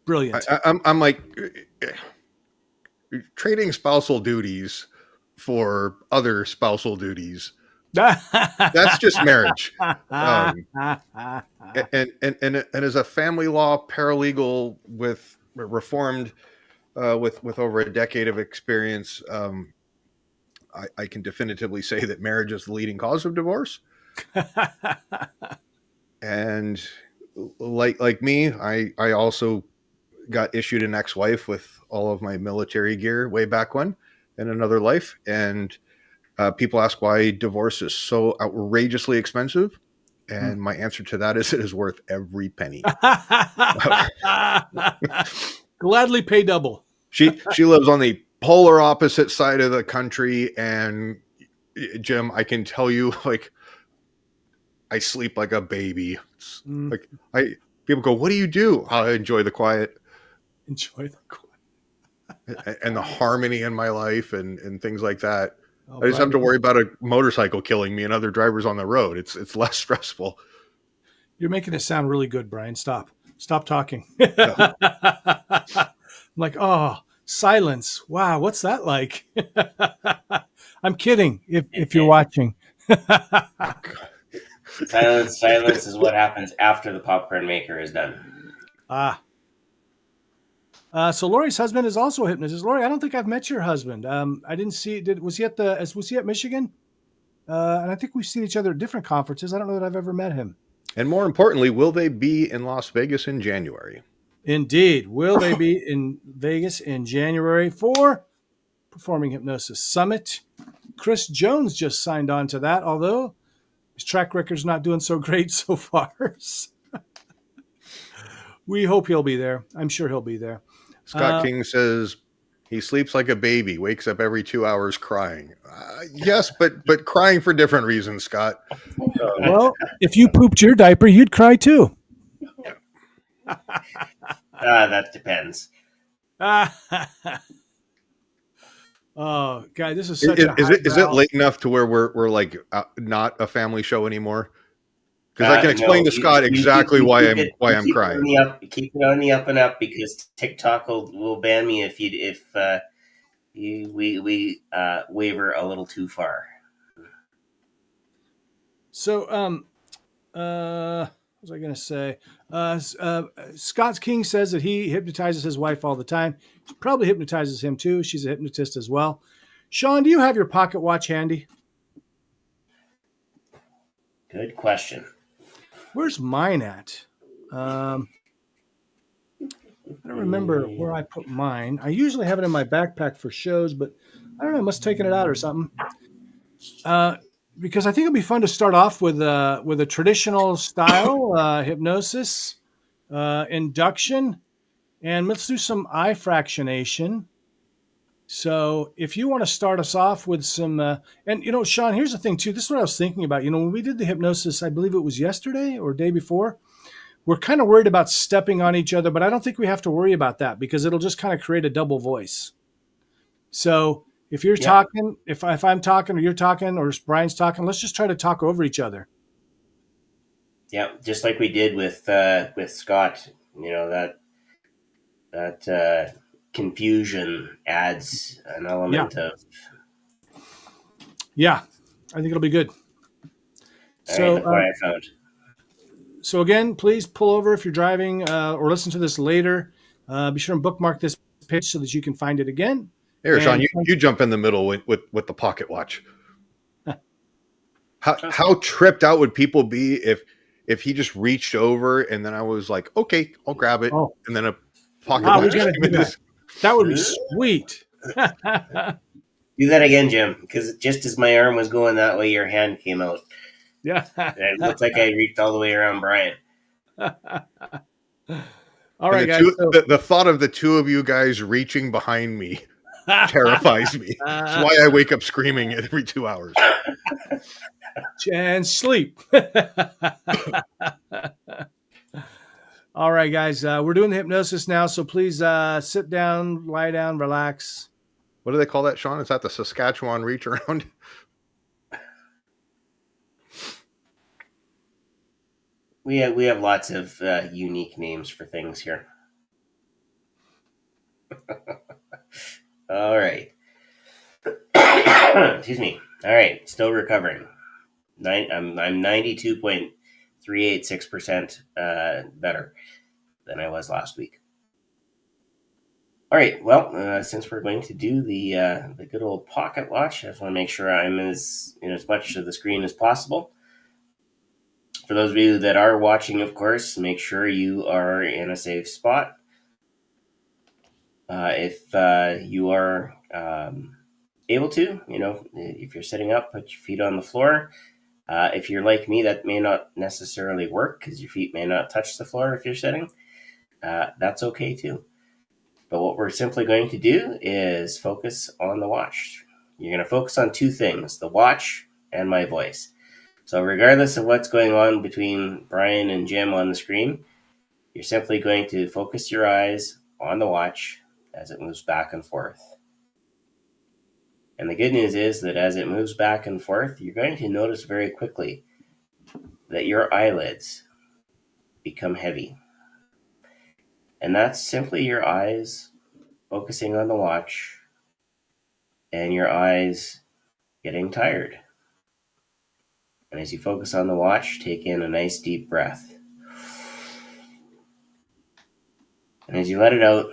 Brilliant. I'm like trading spousal duties for other spousal duties. That's just marriage. And as a family law paralegal with reformed with over a decade of experience, I can definitively say that marriage is the leading cause of divorce. And like me, I also got issued an ex-wife with all of my military gear way back when in another life. And people ask why divorce is so outrageously expensive. And my answer to that is it is worth every penny. Gladly pay double. She lives on the polar opposite side of the country. And Jim, I can tell you, like, I sleep like a baby. Like people go, what do you do? I enjoy the quiet. Enjoy the quiet. And the harmony in my life and things like that. Oh, I just have Brian, to worry about a motorcycle killing me and other drivers on the road. It's less stressful. you're making it sound really good, Brian. Stop talking. No. I'm like, oh, silence. Wow, what's that like? I'm kidding. If you're watching. Silence is what happens after the popcorn maker is done. So Lori's husband is also a hypnotist. Lori, I don't think I've met your husband. I didn't see. Was he at Michigan? And I think we've seen each other at different conferences. I don't know that I've ever met him. And more importantly, will they be in Las Vegas in January? Indeed. Will they be in Vegas in January for Performing Hypnosis Summit? Chris Jones just signed on to that, although his track record's not doing so great so far. We hope he'll be there. I'm sure he'll be there. Scott King says he sleeps like a baby, wakes up every 2 hours crying. Yes, but crying for different reasons, Scott. Well, if you pooped your diaper, you'd cry too. That depends. Oh, God, this is such is it late enough to where we're like not a family show anymore? Because I can explain to Scott exactly why I'm crying. Keep it on the up and up, because TikTok will ban me if we waver a little too far. So, what was I going to say? Scott King says that he hypnotizes his wife all the time. She probably hypnotizes him too. She's a hypnotist as well. Shawn, do you have your pocket watch handy? Good question. Where's mine at? I don't remember where I put mine. I usually have it in my backpack for shows, but I don't know. I must have taken it out or something. Because I think it'll be fun to start off with a traditional style hypnosis induction, and let's do some eye fractionation. So if you want to start us off with some, and Shawn, here's the thing too. This is what I was thinking about. When we did the hypnosis, I believe it was yesterday or day before. We're kind of worried about stepping on each other, but I don't think we have to worry about that because it'll just kind of create a double voice. So if you're talking, if I'm talking or you're talking or Brian's talking, let's just try to talk over each other. Yeah, just like we did with Scott. That confusion adds an element of. Yeah, I think it'll be good. So that's what I found. So again, please pull over if you're driving or listen to this later. Be sure and bookmark this page so that you can find it again. Here, Shawn, you jump in the middle with the pocket watch. How tripped out would people be if he just reached over and then I was like, okay, I'll grab it, and then a pocket watch came in this. That would be sweet. Do that again, Jim, because just as my arm was going that way, your hand came out. Yeah. It looked like I reached all the way around Brian. All right, guys. The thought of the two of you guys reaching behind me terrifies me. That's why I wake up screaming every 2 hours. And sleep. All right, guys. We're doing the hypnosis now, so please sit down, lie down, relax. What do they call that, Shawn? Is that the Saskatchewan reach around? We have lots of unique names for things here. All right. Excuse me. All right. Still recovering. I'm 92.386% better than I was last week. All right. Well, since we're going to do the good old pocket watch, I just want to make sure I'm in as much of the screen as possible. For those of you that are watching, of course, make sure you are in a safe spot. If you are able to, if you're sitting up, put your feet on the floor. If you're like me, that may not necessarily work because your feet may not touch the floor if you're sitting. That's okay too. But what we're simply going to do is focus on the watch. You're going to focus on two things, the watch and my voice. So regardless of what's going on between Brian and Jim on the screen, you're simply going to focus your eyes on the watch as it moves back and forth. And the good news is that as it moves back and forth, you're going to notice very quickly that your eyelids become heavy. And that's simply your eyes focusing on the watch and your eyes getting tired. And as you focus on the watch, take in a nice deep breath. And as you let it out,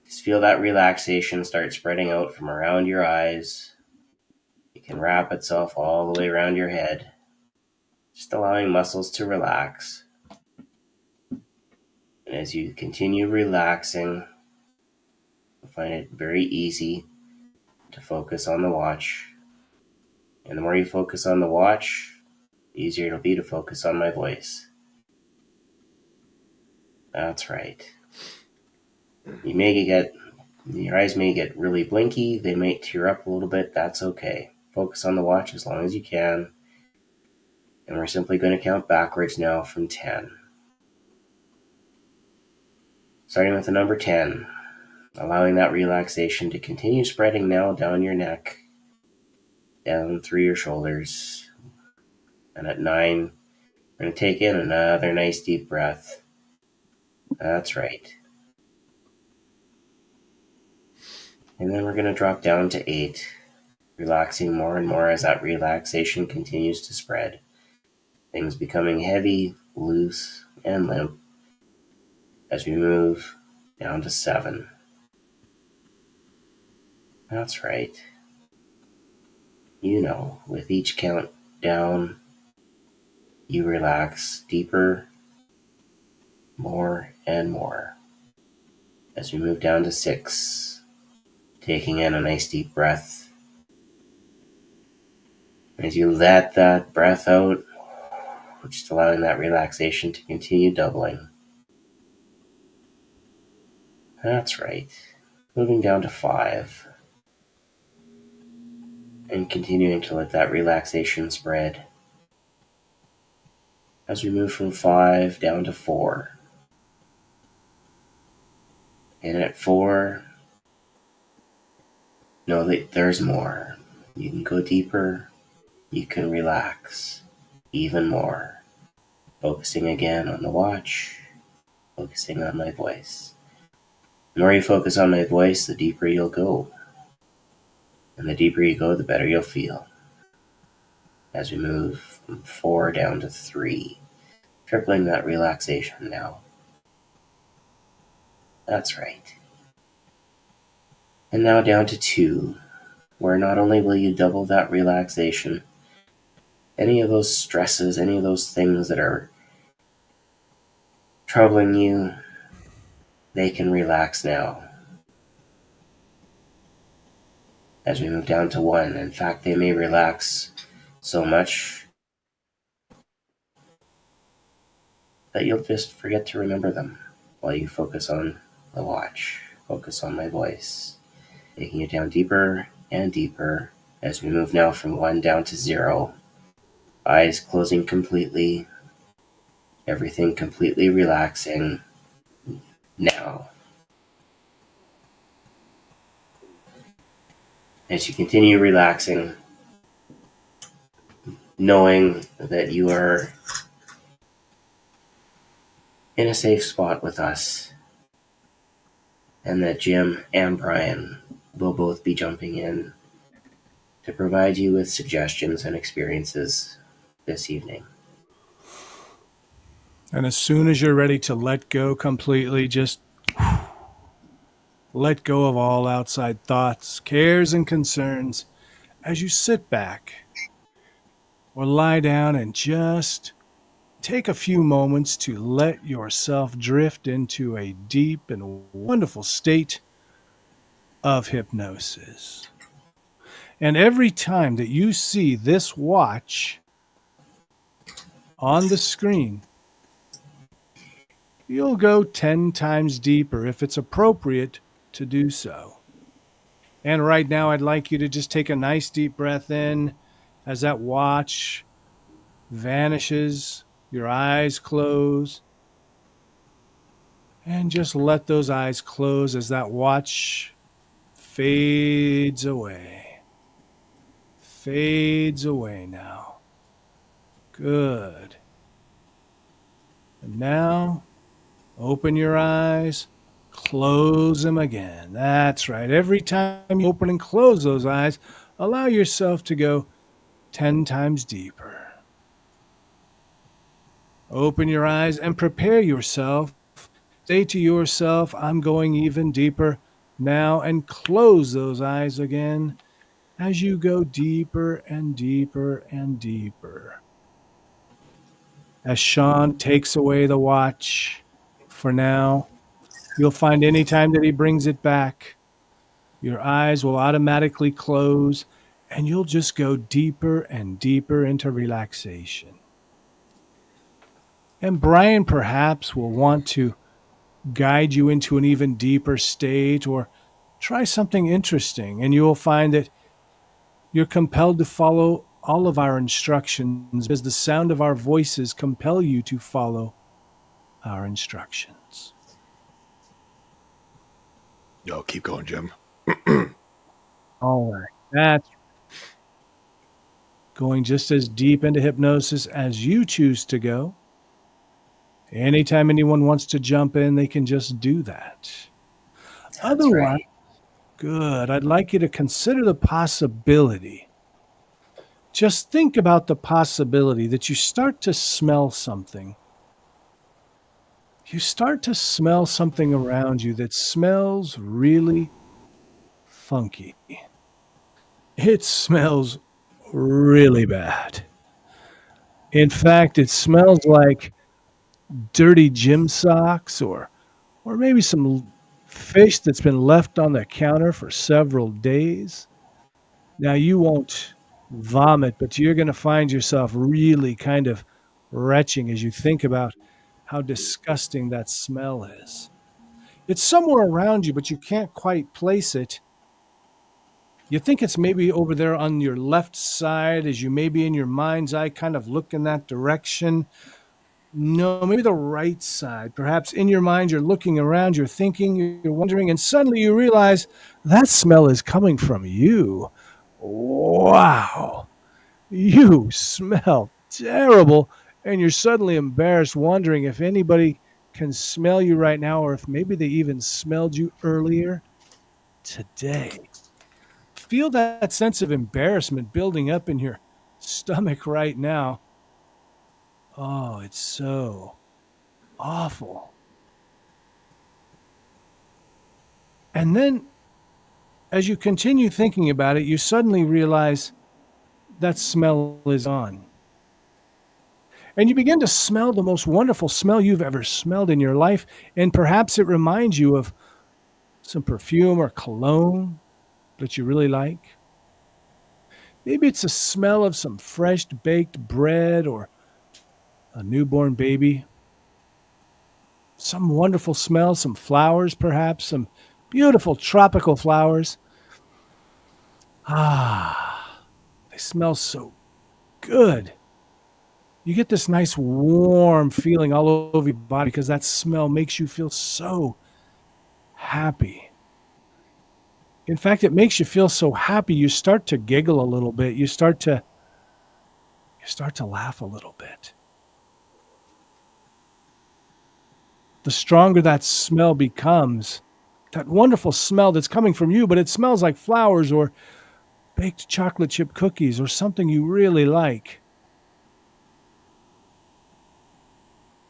just feel that relaxation start spreading out from around your eyes. It can wrap itself all the way around your head, just allowing muscles to relax. And as you continue relaxing, you'll find it very easy to focus on the watch. And the more you focus on the watch, the easier it'll be to focus on my voice. That's right. Your eyes may get really blinky, they might tear up a little bit, that's okay. Focus on the watch as long as you can. And we're simply going to count backwards now from 10. Starting with the number 10, allowing that relaxation to continue spreading now down your neck, down through your shoulders. And at 9, we're going to take in another nice deep breath. That's right. And then we're going to drop down to 8, relaxing more and more as that relaxation continues to spread. Things becoming heavy, loose, and limp as we move down to 7. That's right. With each count down, you relax deeper, more and more. As we move down to 6, taking in a nice deep breath. As you let that breath out, just allowing that relaxation to continue doubling. That's right. Moving down to 5. And continuing to let that relaxation spread. As we move from 5 down to 4. And at 4, know that there's more. You can go deeper. You can relax even more. Focusing again on the watch. Focusing on my voice. The more you focus on my voice, the deeper you'll go. And the deeper you go, the better you'll feel. As we move from 4 down to 3. Tripling that relaxation now. That's right. And now down to 2, where not only will you double that relaxation, any of those stresses, any of those things that are troubling you, they can relax now. As we move down to 1, in fact, they may relax so much that you'll just forget to remember them while you focus on the watch, focus on my voice, taking it down deeper and deeper as we move now from 1 down to 0. Eyes closing completely, everything completely relaxing now. As you continue relaxing, knowing that you are in a safe spot with us. and that Jim and Brian will both be jumping in to provide you with suggestions and experiences this evening. And as soon as you're ready to let go completely, just let go of all outside thoughts, cares, and concerns as you sit back or lie down and just take a few moments to let yourself drift into a deep and wonderful state of hypnosis. And every time that you see this watch on the screen, you'll go 10 times deeper if it's appropriate to do so. And right now, I'd like you to just take a nice deep breath in as that watch vanishes, your eyes close, and just let those eyes close as that watch fades away. Fades away now. Good. And now, open your eyes, close them again. That's right. Every time you open and close those eyes, allow yourself to go 10 times deeper. Open your eyes and prepare yourself. Say to yourself, I'm going even deeper now, and close those eyes again as you go deeper and deeper and deeper. As Shawn takes away the watch for now, you'll find any time that he brings it back, your eyes will automatically close and you'll just go deeper and deeper into relaxation. And Brian perhaps will want to guide you into an even deeper state or try something interesting, and you will find that you're compelled to follow all of our instructions as the sound of our voices compel you to follow our instructions. No, keep going, Jim. All right. That's going just as deep into hypnosis as you choose to go. Anytime anyone wants to jump in, they can just do that. That's Otherwise, right. good. I'd like you to consider the possibility. Just think about the possibility that you start to smell something. You start to smell something around you that smells really funky. It smells really bad. In fact, it smells like dirty gym socks or maybe some fish that's been left on the counter for several days. Now, you won't vomit, but you're going to find yourself really kind of retching as you think about how disgusting that smell is. It's somewhere around you, but you can't quite place it. You think it's maybe over there on your left side as you maybe in your mind's eye kind of look in that direction. No, maybe the right side. Perhaps in your mind, you're looking around, you're thinking, you're wondering, and suddenly you realize that smell is coming from you. Wow, you smell terrible. And you're suddenly embarrassed, wondering if anybody can smell you right now, or if maybe they even smelled you earlier today. Feel that sense of embarrassment building up in your stomach right now. Oh, it's so awful. And then, as you continue thinking about it, you suddenly realize that smell is on. And you begin to smell the most wonderful smell you've ever smelled in your life. And perhaps it reminds you of some perfume or cologne that you really like. Maybe it's the smell of some fresh baked bread or a newborn baby. Some wonderful smell, some flowers perhaps, some beautiful tropical flowers. Ah, they smell so good. You get this nice warm feeling all over your body because that smell makes you feel so happy. In fact, it makes you feel so happy you start to giggle a little bit. You start to laugh a little bit. The stronger that smell becomes, that wonderful smell that's coming from you, but it smells like flowers or baked chocolate chip cookies or something you really like.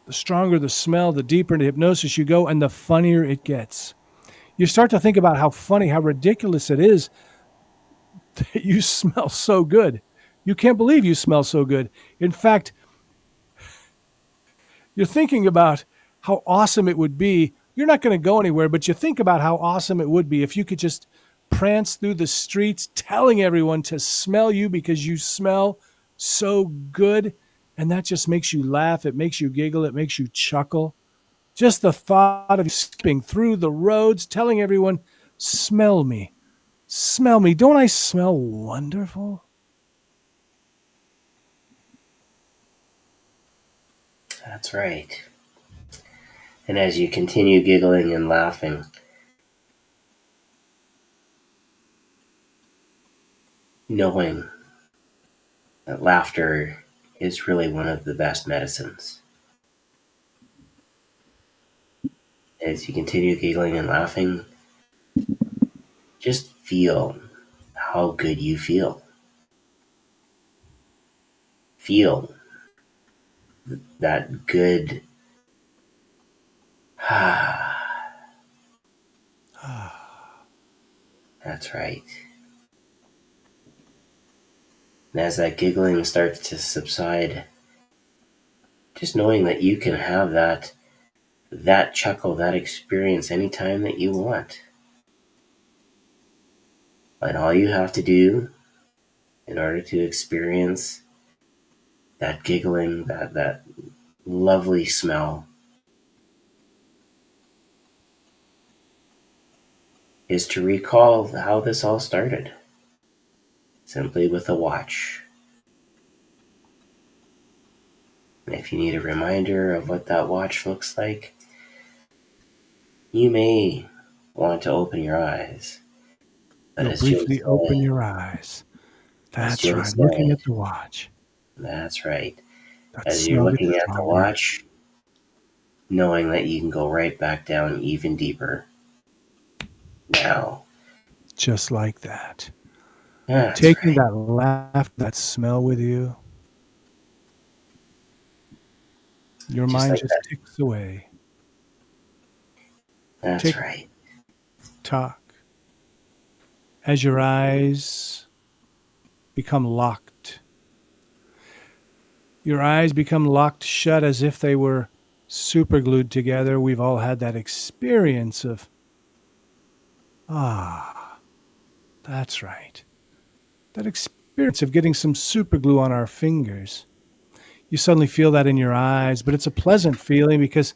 The stronger the smell, the deeper into hypnosis you go, and the funnier it gets. You start to think about how funny, how ridiculous it is that you smell so good. You can't believe you smell so good. In fact, you're thinking about how awesome it would be. You're not going to go anywhere, but you think about how awesome it would be if you could just prance through the streets telling everyone to smell you because you smell so good. And that just makes you laugh. It makes you giggle. It makes you chuckle. Just the thought of skipping through the roads, telling everyone, smell me. Smell me. Don't I smell wonderful? That's right. And as you continue giggling and laughing, knowing that laughter is really one of the best medicines. As you continue giggling and laughing, just feel how good you feel. Feel that good. That's right. And as that giggling starts to subside, just knowing that you can have that chuckle, that experience anytime that you want. And all you have to do in order to experience that giggling, that lovely smell, is to recall how this all started. Simply with a watch. And if you need a reminder of what that watch looks like, you may want to open your eyes. But You'll briefly open your eyes. That's right. Looking at the watch. That's right. That As you're smell looking gets at the stronger. watch, knowing that you can go right back down even deeper. Now. Just like that. That's Taking right. that laugh, that smell with you. Your Just mind like just that. ticks away. That's right. Talk. As your eyes become locked. Your eyes become locked shut as if they were super glued together. We've all had that experience of, that's right. That experience of getting some super glue on our fingers. You suddenly feel that in your eyes, but it's a pleasant feeling because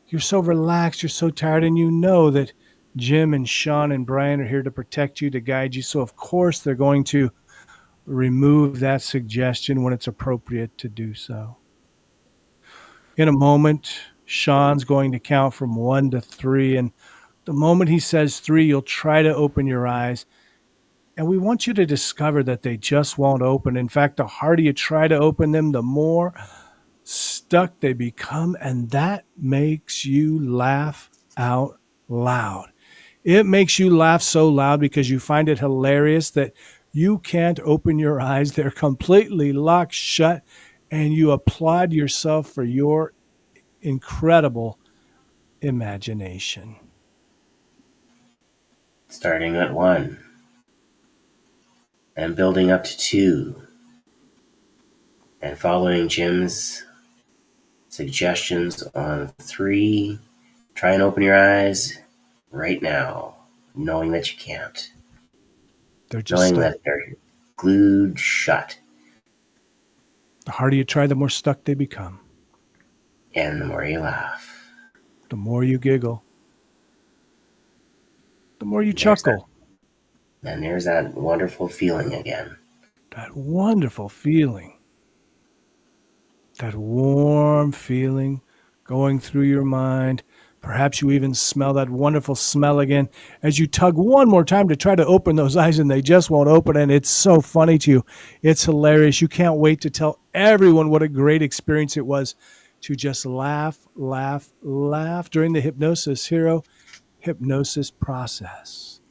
you're so relaxed, you're so tired, and you know that Jim and Shawn and Brian are here to protect you, to guide you. So, of course, they're going to remove that suggestion when it's appropriate to do so. In a moment, Shawn's going to count from 1 to 3. And the moment he says 3, you'll try to open your eyes. And we want you to discover that they just won't open. In fact, the harder you try to open them, the more stuck they become. And that makes you laugh out loud. It makes you laugh so loud because you find it hilarious that you can't open your eyes. They're completely locked shut. And you applaud yourself for your incredible imagination. Starting at 1 and building up to 2 and following Jim's suggestions on 3. Try and open your eyes right now, knowing that you can't. They're just knowing stuck. that they're glued shut. The harder you try, the more stuck they become. And the more you laugh. The more you giggle. The more you chuckle. And there's that wonderful feeling again. That wonderful feeling. That warm feeling going through your mind. Perhaps you even smell that wonderful smell again as you tug one more time to try to open those eyes and they just won't open. And it's so funny to you. It's hilarious. You can't wait to tell everyone what a great experience it was to just laugh, laugh, laugh during the Hypnosis Hero hypnosis process.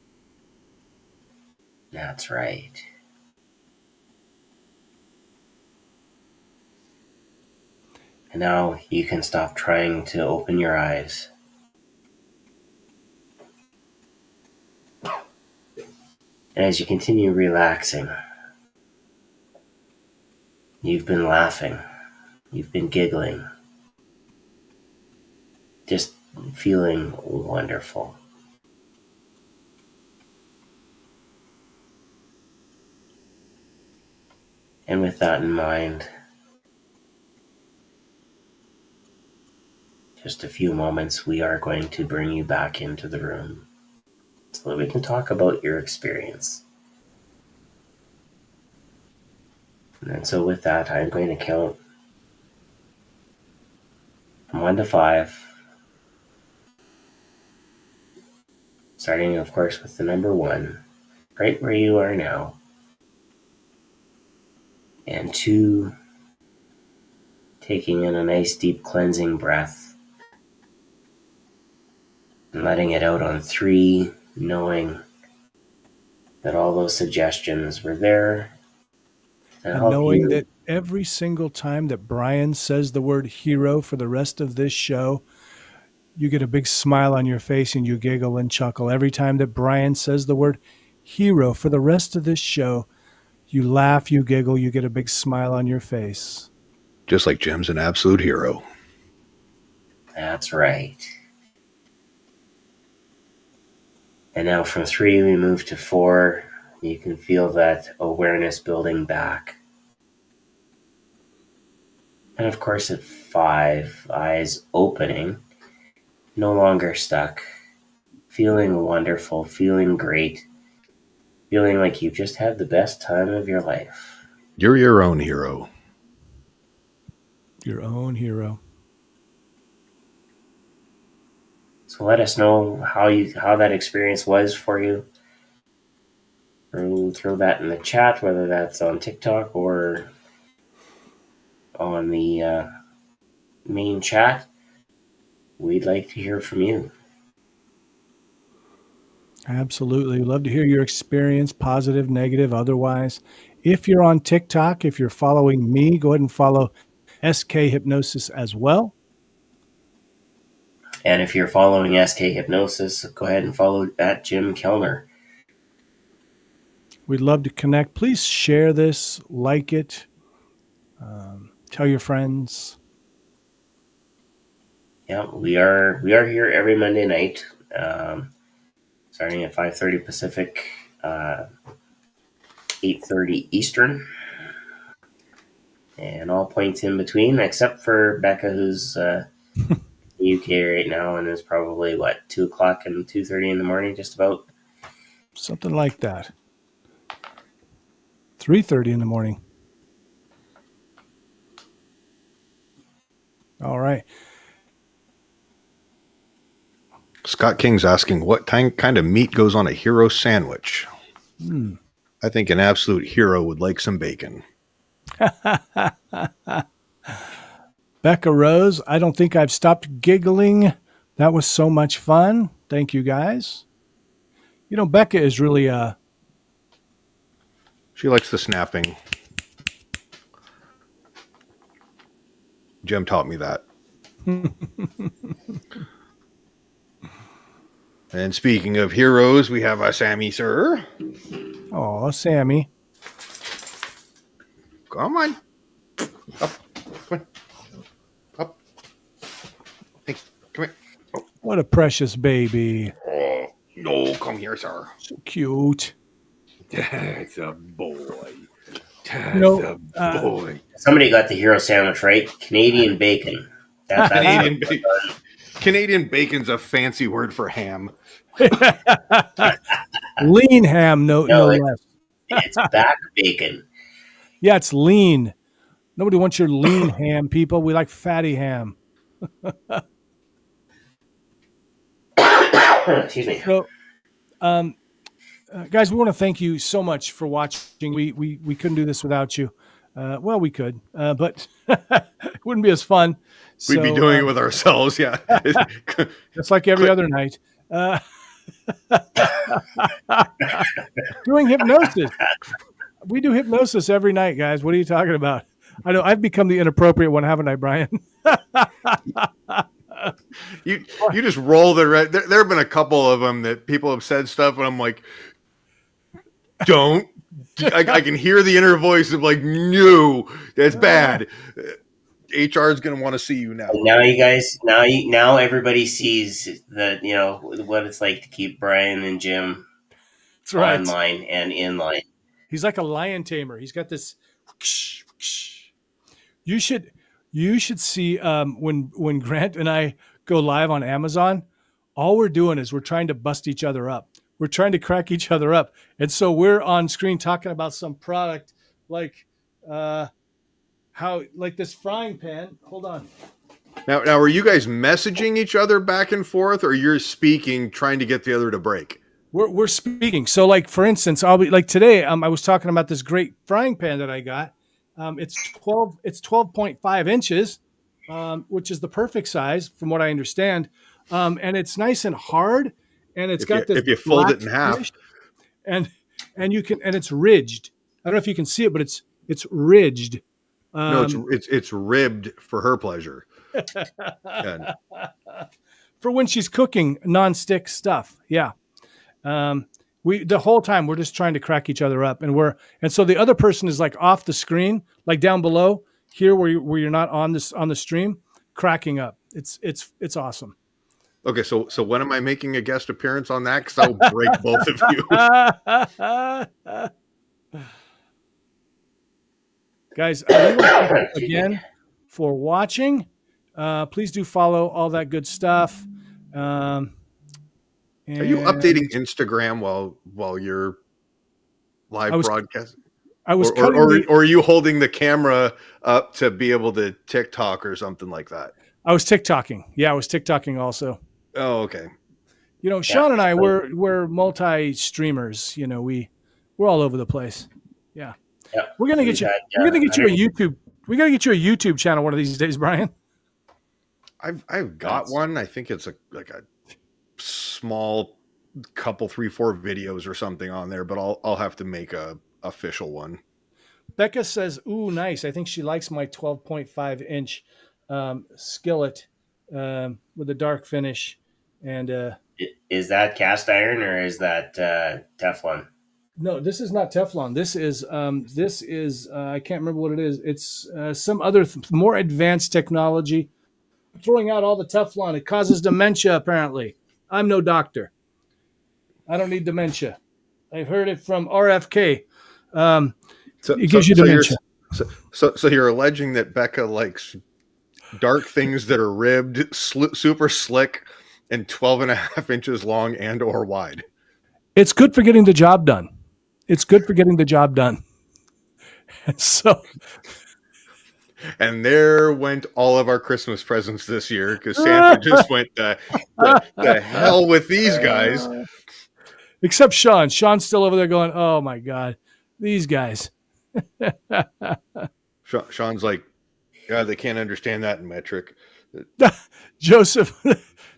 That's right. And now you can stop trying to open your eyes. And as you continue relaxing, you've been laughing, you've been giggling, just feeling wonderful. And with that in mind, just a few moments, we are going to bring you back into the room so that we can talk about your experience. And so with that, I'm going to count from 1 to 5, starting, of course, with the number 1, right where you are now, and 2, taking in a nice deep cleansing breath, and letting it out on 3, knowing that all those suggestions were there to And help knowing you. that every single time that Brian says the word hero for the rest of this show, you get a big smile on your face and you giggle and chuckle. Every time that Brian says the word hero for the rest of this show, you laugh, you giggle, you get a big smile on your face. Just like Jim's an absolute hero. That's right. And now from 3, we move to 4. You can feel that awareness building back. And of course at 5, eyes opening, no longer stuck, feeling wonderful, feeling great, feeling like you've just had the best time of your life. You're your own hero. Your own hero. So let us know how that experience was for you. Throw that in the chat, whether that's on TikTok or on the main chat. We'd like to hear from you. Absolutely. Love to hear your experience, positive, negative, otherwise. If you're on TikTok, if you're following me, go ahead and follow SK Hypnosis as well. And if you're following SK Hypnosis, go ahead and follow at Jim Kellner. We'd love to connect. Please share this, like it, tell your friends. Yeah, we are here every Monday night, starting at 5:30 Pacific, 8:30 Eastern, and all points in between, except for Becca, who's in the UK right now, and is probably 2 o'clock and 2:30 in the morning, just about. Something like that. 3:30 in the morning. All right. Scott King's asking, what kind of meat goes on a hero sandwich? I think an absolute hero would like some bacon. Becca Rose, I don't think I've stopped giggling. That was so much fun. Thank you, guys. You know, Becca is really She likes the snapping. Jim taught me that. And speaking of heroes, we have a Sammy, sir. Oh, Sammy. Come on. Up. Come on. Up. Hey, come here. Oh. What a precious baby. Oh, no, come here, sir. So cute. That's a boy. That's No, a boy. Somebody got the hero sandwich right. Canadian bacon. Canadian bacon. Canadian bacon's a fancy word for ham. Lean ham, no less. It's back bacon. Yeah, it's lean. Nobody wants your lean ham, people. We like fatty ham. Excuse me. So, guys, we want to thank you so much for watching. We couldn't do this without you. Well, we could, but it wouldn't be as fun. We'd be doing it with ourselves, yeah. Just like every other night. Uh, doing hypnosis. We do hypnosis every night, guys. What are you talking about? I know I've become the inappropriate one, haven't I, Brian? You just roll the red. There have been a couple of them that people have said stuff, and I'm like, don't. I can hear the inner voice of like, no, that's bad. HR is going to want to see you now. Now you guys, now everybody sees that, you know, what it's like to keep Brian and Jim That's right. online and in line. He's like a lion tamer. He's got this. You should see when Grant and I go live on Amazon. All we're doing is we're trying to bust each other up. We're trying to crack each other up, and so we're on screen talking about some product like how like this frying pan. Hold on. Now, are you guys messaging each other back and forth, or you're speaking, trying to get the other to break? We're speaking. So, like for instance, I'll be like today. I was talking about this great frying pan that I got. It's 12.5 inches, which is the perfect size from what I understand, and it's nice and hard, and it's got this. If you fold it in half, and you can, and it's ridged. I don't know if you can see it, but it's ridged. No, it's ribbed for her pleasure. For when she's cooking nonstick stuff. Yeah. The whole time we're just trying to crack each other up, and so the other person is like off the screen, like down below here where you're not on the stream, cracking up. It's awesome. Okay, so when am I making a guest appearance on that? Because I'll break both of you. Guys, again for watching. Please do follow all that good stuff. Are you updating Instagram while you're live broadcasting? I was or are you holding the camera up to be able to TikTok or something like that? I was TikToking. Yeah, I was TikToking also. Oh, okay. You know, Shawn and I we're multi-streamers. You know, we're all over the place. Yeah. We're gonna get you. We're gonna get you a YouTube. We gotta get you a YouTube channel one of these days, Brian. I've got one. I think it's like a small couple 3-4 videos or something on there, but I'll have to make a official one. Becca says, "Ooh, nice. I think she likes my 12.5 inch skillet with a dark finish." And is that cast iron or is that Teflon? No, this is not Teflon. This is I can't remember what it is. It's some other more advanced technology. Throwing out all the Teflon, it causes dementia. Apparently, I'm no doctor. I don't need dementia. I've heard it from RFK. It gives you dementia. So you're alleging that Becca likes dark things that are ribbed, super slick, and 12.5 inches long and or wide. It's good for getting the job done. So. And there went all of our Christmas presents this year because Santa just went the hell with these guys. Except Shawn. Shawn's still over there going, "Oh my God, these guys." Shawn's like, "God, they can't understand that in metric." Joseph,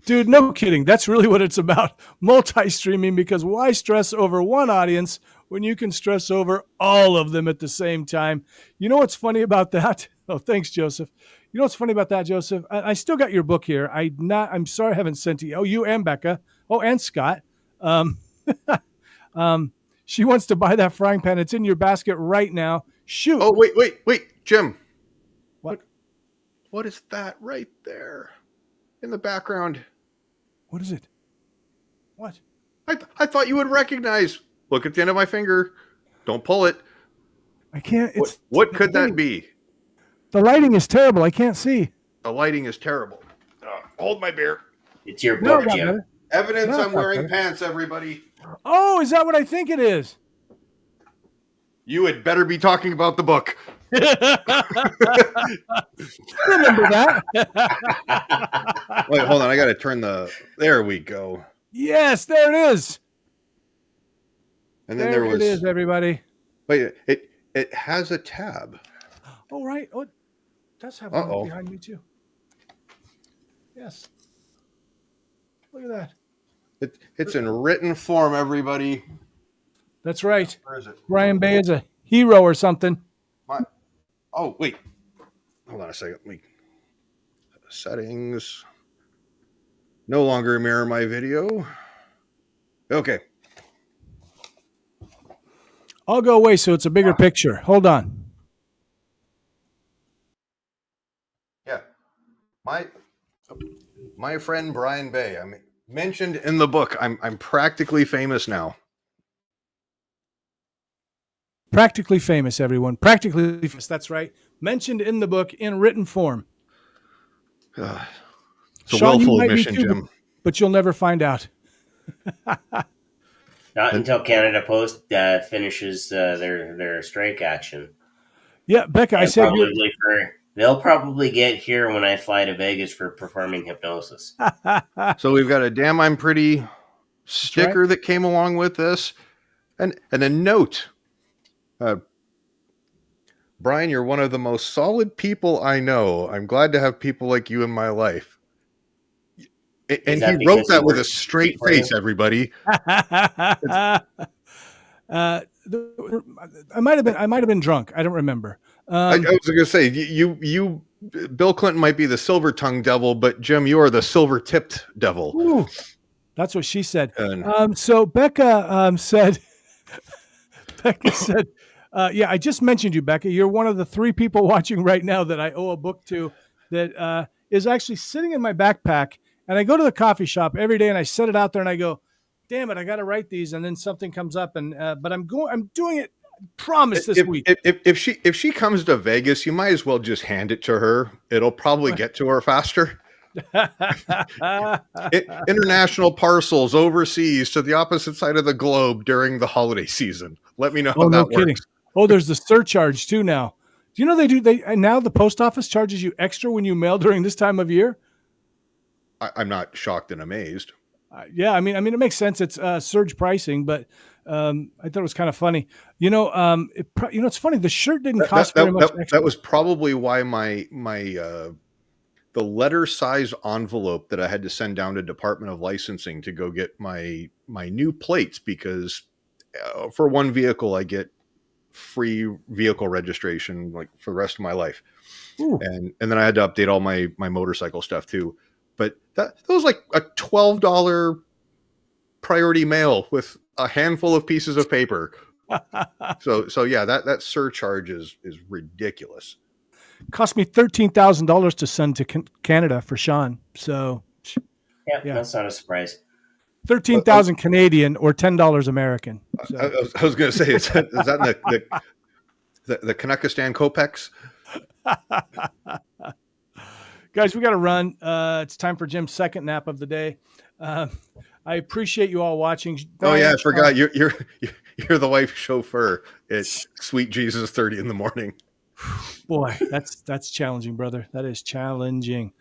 dude, no kidding. That's really what it's about. Multi-streaming, because why stress over one audience when you can stress over all of them at the same time? You know what's funny about that? Oh, thanks, Joseph. You know what's funny about that, Joseph? I still got your book here. I'm sorry I haven't sent it. Oh, you and Becca. Oh, and Scott. She wants to buy that frying pan. It's in your basket right now. Shoot. Oh, wait, Jim. What is that right there in the background? What is it? What? I thought you would recognize. Look at the end of my finger. Don't pull it. I can't. What could that be? The lighting is terrible. I can't see. The lighting is terrible. Hold my beer. It's your book, Jim. Evidence I'm wearing pants, everybody. Oh, is that what I think it is? You had better be talking about the book. Remember that? Wait, hold on. I got to turn there we go. Yes, there it is. And then there was. It is, everybody. Wait, it has a tab. Oh, right. Oh, it does have one behind me, too. Yes. Look at that. It's in written form, everybody. That's right. Where is it? Brian Bay is a hero or something. Oh, wait. Hold on a second. Settings. No longer mirror my video. Okay. I'll go away so it's a bigger picture. Hold on. Yeah. My friend Brian Bay. I mentioned in the book. I'm practically famous now. Practically famous, everyone. Practically famous. That's right. Mentioned in the book in written form. It's a Shawn, you willful might be admission, too, Jim. but you'll never find out. Not until Canada Post finishes their strike action. Yeah, Becca, I said they'll probably get here when I fly to Vegas for performing hypnosis. So we've got a Damn I'm Pretty sticker that came along with this, and a note. Brian, you're one of the most solid people I know. I'm glad to have people like you in my life. And he wrote that with a straight face, everybody. I might have been drunk. I don't remember. I was going to say you Bill Clinton might be the silver tongued devil, but Jim, you are the silver tipped devil. Ooh, that's what she said. So Becca said. Becca said, "Yeah, I just mentioned you, Becca. You're one of the 3 people watching right now that I owe a book to. That is actually sitting in my backpack." And I go to the coffee shop every day and I set it out there and I go, damn it, I got to write these. And then something comes up but I'm doing it. Promise this week. If she comes to Vegas, you might as well just hand it to her. It'll probably get to her faster. International parcels overseas to the opposite side of the globe during the holiday season. Let me know how that works. Oh, there's the surcharge too now. Do you know now the post office charges you extra when you mail during this time of year? I'm not shocked and amazed. Yeah, I mean, it makes sense. It's surge pricing, but I thought it was kind of funny. It's funny. The shirt didn't cost very much extra. That was probably why my the letter size envelope that I had to send down to Department of Licensing to go get my new plates, because for one vehicle I get free vehicle registration like for the rest of my life. Ooh. And then I had to update all my motorcycle stuff too. But that was like a $12 priority mail with a handful of pieces of paper. So yeah, that surcharge is ridiculous. Cost me $13,000 to send to Canada for Shawn. So yeah, that's not a surprise. 13,000 Canadian or $10 American. So. I was going to say, is that in the Kanakistan Kopecks? Guys, we got to run. It's time for Jim's second nap of the day. I appreciate you all watching. Brian, I forgot you're the wife chauffeur. It's Sweet Jesus 30 in the morning. Boy, that's challenging, brother. That is challenging.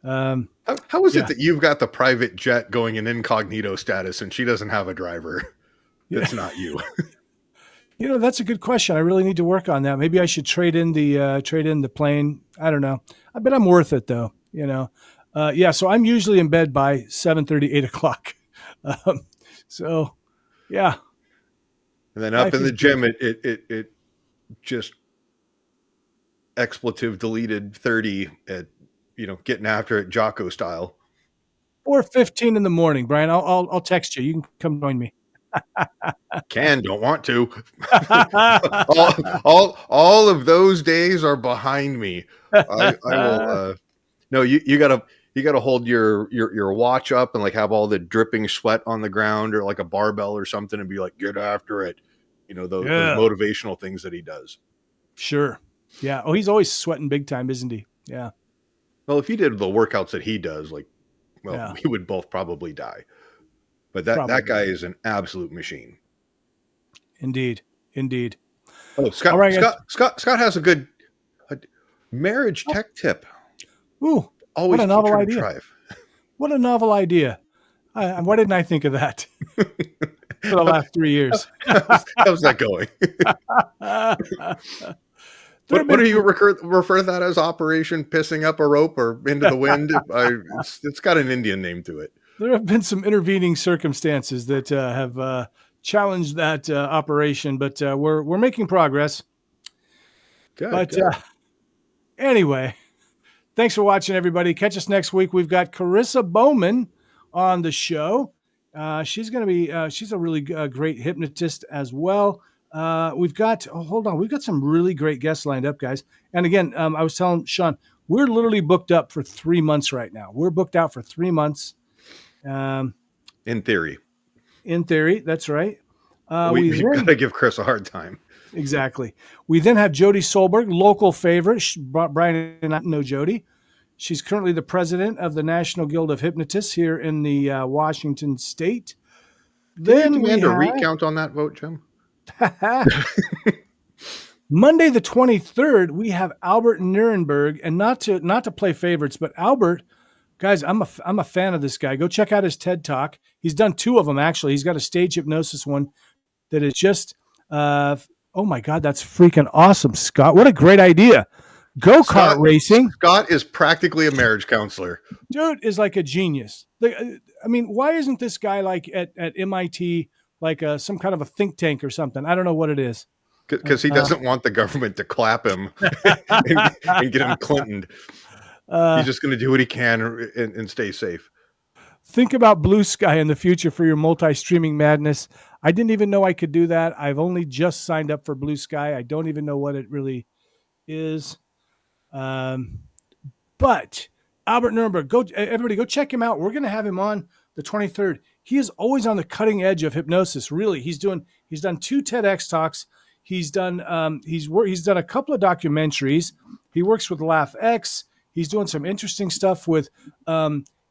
How is it that you've got the private jet going in incognito status and she doesn't have a driver? That's not you. That's a good question. I really need to work on that. Maybe I should trade in the plane. I don't know. I bet I'm worth it though. So I'm usually in bed by 7:30, 8 o'clock. So yeah. And then up in the gym, it just expletive deleted 30 at, getting after it Jocko style. 4:15 in the morning, Brian. I'll text you. You can come join me. Don't want to. all of those days are behind me. I will. No, you gotta hold your watch up and like have all the dripping sweat on the ground or like a barbell or something and be like, get after it. Those motivational things that he does. Sure. Yeah. Oh, he's always sweating big time, isn't he? Yeah. Well, if he did the workouts that he does, we would both probably die. But that guy is an absolute machine. Indeed. Oh, Scott! Right, Scott has a good marriage tech tip. Ooh, always what a novel idea! Drive. What a novel idea! Why didn't I think of that for the last 3 years? How's that going? What do you refer to that as? Operation Pissing Up a Rope or Into the Wind? It's got an Indian name to it. there have been some intervening circumstances that have challenged that operation, but we're making progress. Good. But good. anyway, thanks for watching, everybody. Catch us next week. We've got Carissa Bowman on the show. She's going to be, she's a really great hypnotist as well. We've got, hold on, we've got some really great guests lined up, guys. And again, I was telling Shawn, we're literally booked up for 3 months right now. We're booked out for 3 months. In theory. In theory, that's right. We've got to give Chris a hard time. Exactly. We then have Jody Solberg, local favorite. Brian and I know Jody. She's currently the president of the National Guild of Hypnotists here in the Washington state. Then we demand a recount on that vote, Jim. Monday the 23rd, we have Albert Nuremberg, and not to play favorites, but Albert, guys, I'm a fan of this guy. Go check out his TED Talk. He's done 2 of them actually. He's got a stage hypnosis one that is just oh my God, that's freaking awesome, Scott. What a great idea. Go-kart racing. Scott is practically a marriage counselor. Dude is like a genius. I mean, why isn't this guy like at MIT, like some kind of a think tank or something? I don't know what it is. Because he doesn't want the government to clap him and get him Clintoned. He's just going to do what he can and stay safe. Think about Blue Sky in the future for your multi-streaming madness. I didn't even know I could do that. I've only just signed up for Blue Sky. I don't even know what it really is. But Albert Nuremberg, everybody go check him out. We're going to have him on the 23rd. He is always on the cutting edge of hypnosis. Really, he's done 2 TEDx talks. He's done he's done a couple of documentaries. He works with LaughX. He's doing some interesting stuff with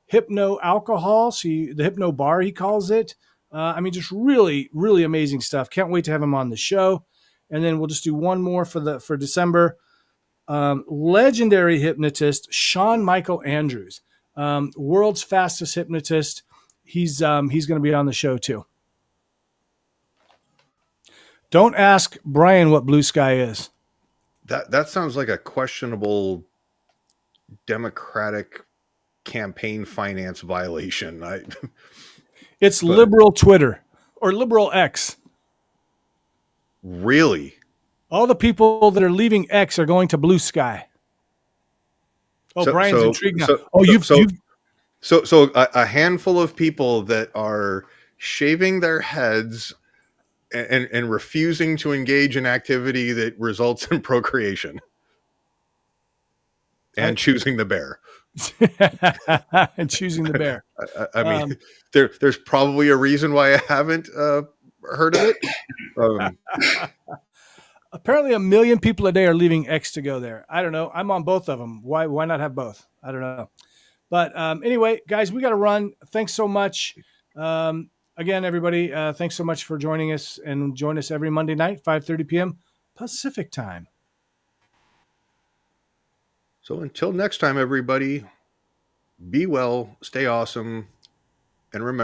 Hypno alcohol. The Hypno bar, he calls it. I mean, just really, really amazing stuff. Can't wait to have him on the show. And then we'll just do one more for December. Legendary hypnotist Shawn Michael Andrews, world's fastest hypnotist. He's going to be on the show too. Don't ask Brian what Blue Sky is. That sounds like a questionable Democratic campaign finance violation. It's liberal Twitter or liberal X. Really? All the people that are leaving X are going to Blue Sky. Oh, Brian's intrigued now. So a handful of people that are shaving their heads and refusing to engage in activity that results in procreation and choosing the bear. And choosing the bear. I mean, there's probably a reason why I haven't heard of it. Apparently 1 million people a day are leaving X to go there. I don't know. I'm on both of them. Why not have both? I don't know. But anyway, guys, we got to run. Thanks so much. Again, everybody, thanks so much for joining us, and join us every Monday night, 5:30 p.m. Pacific time. So until next time, everybody, be well, stay awesome, and remember,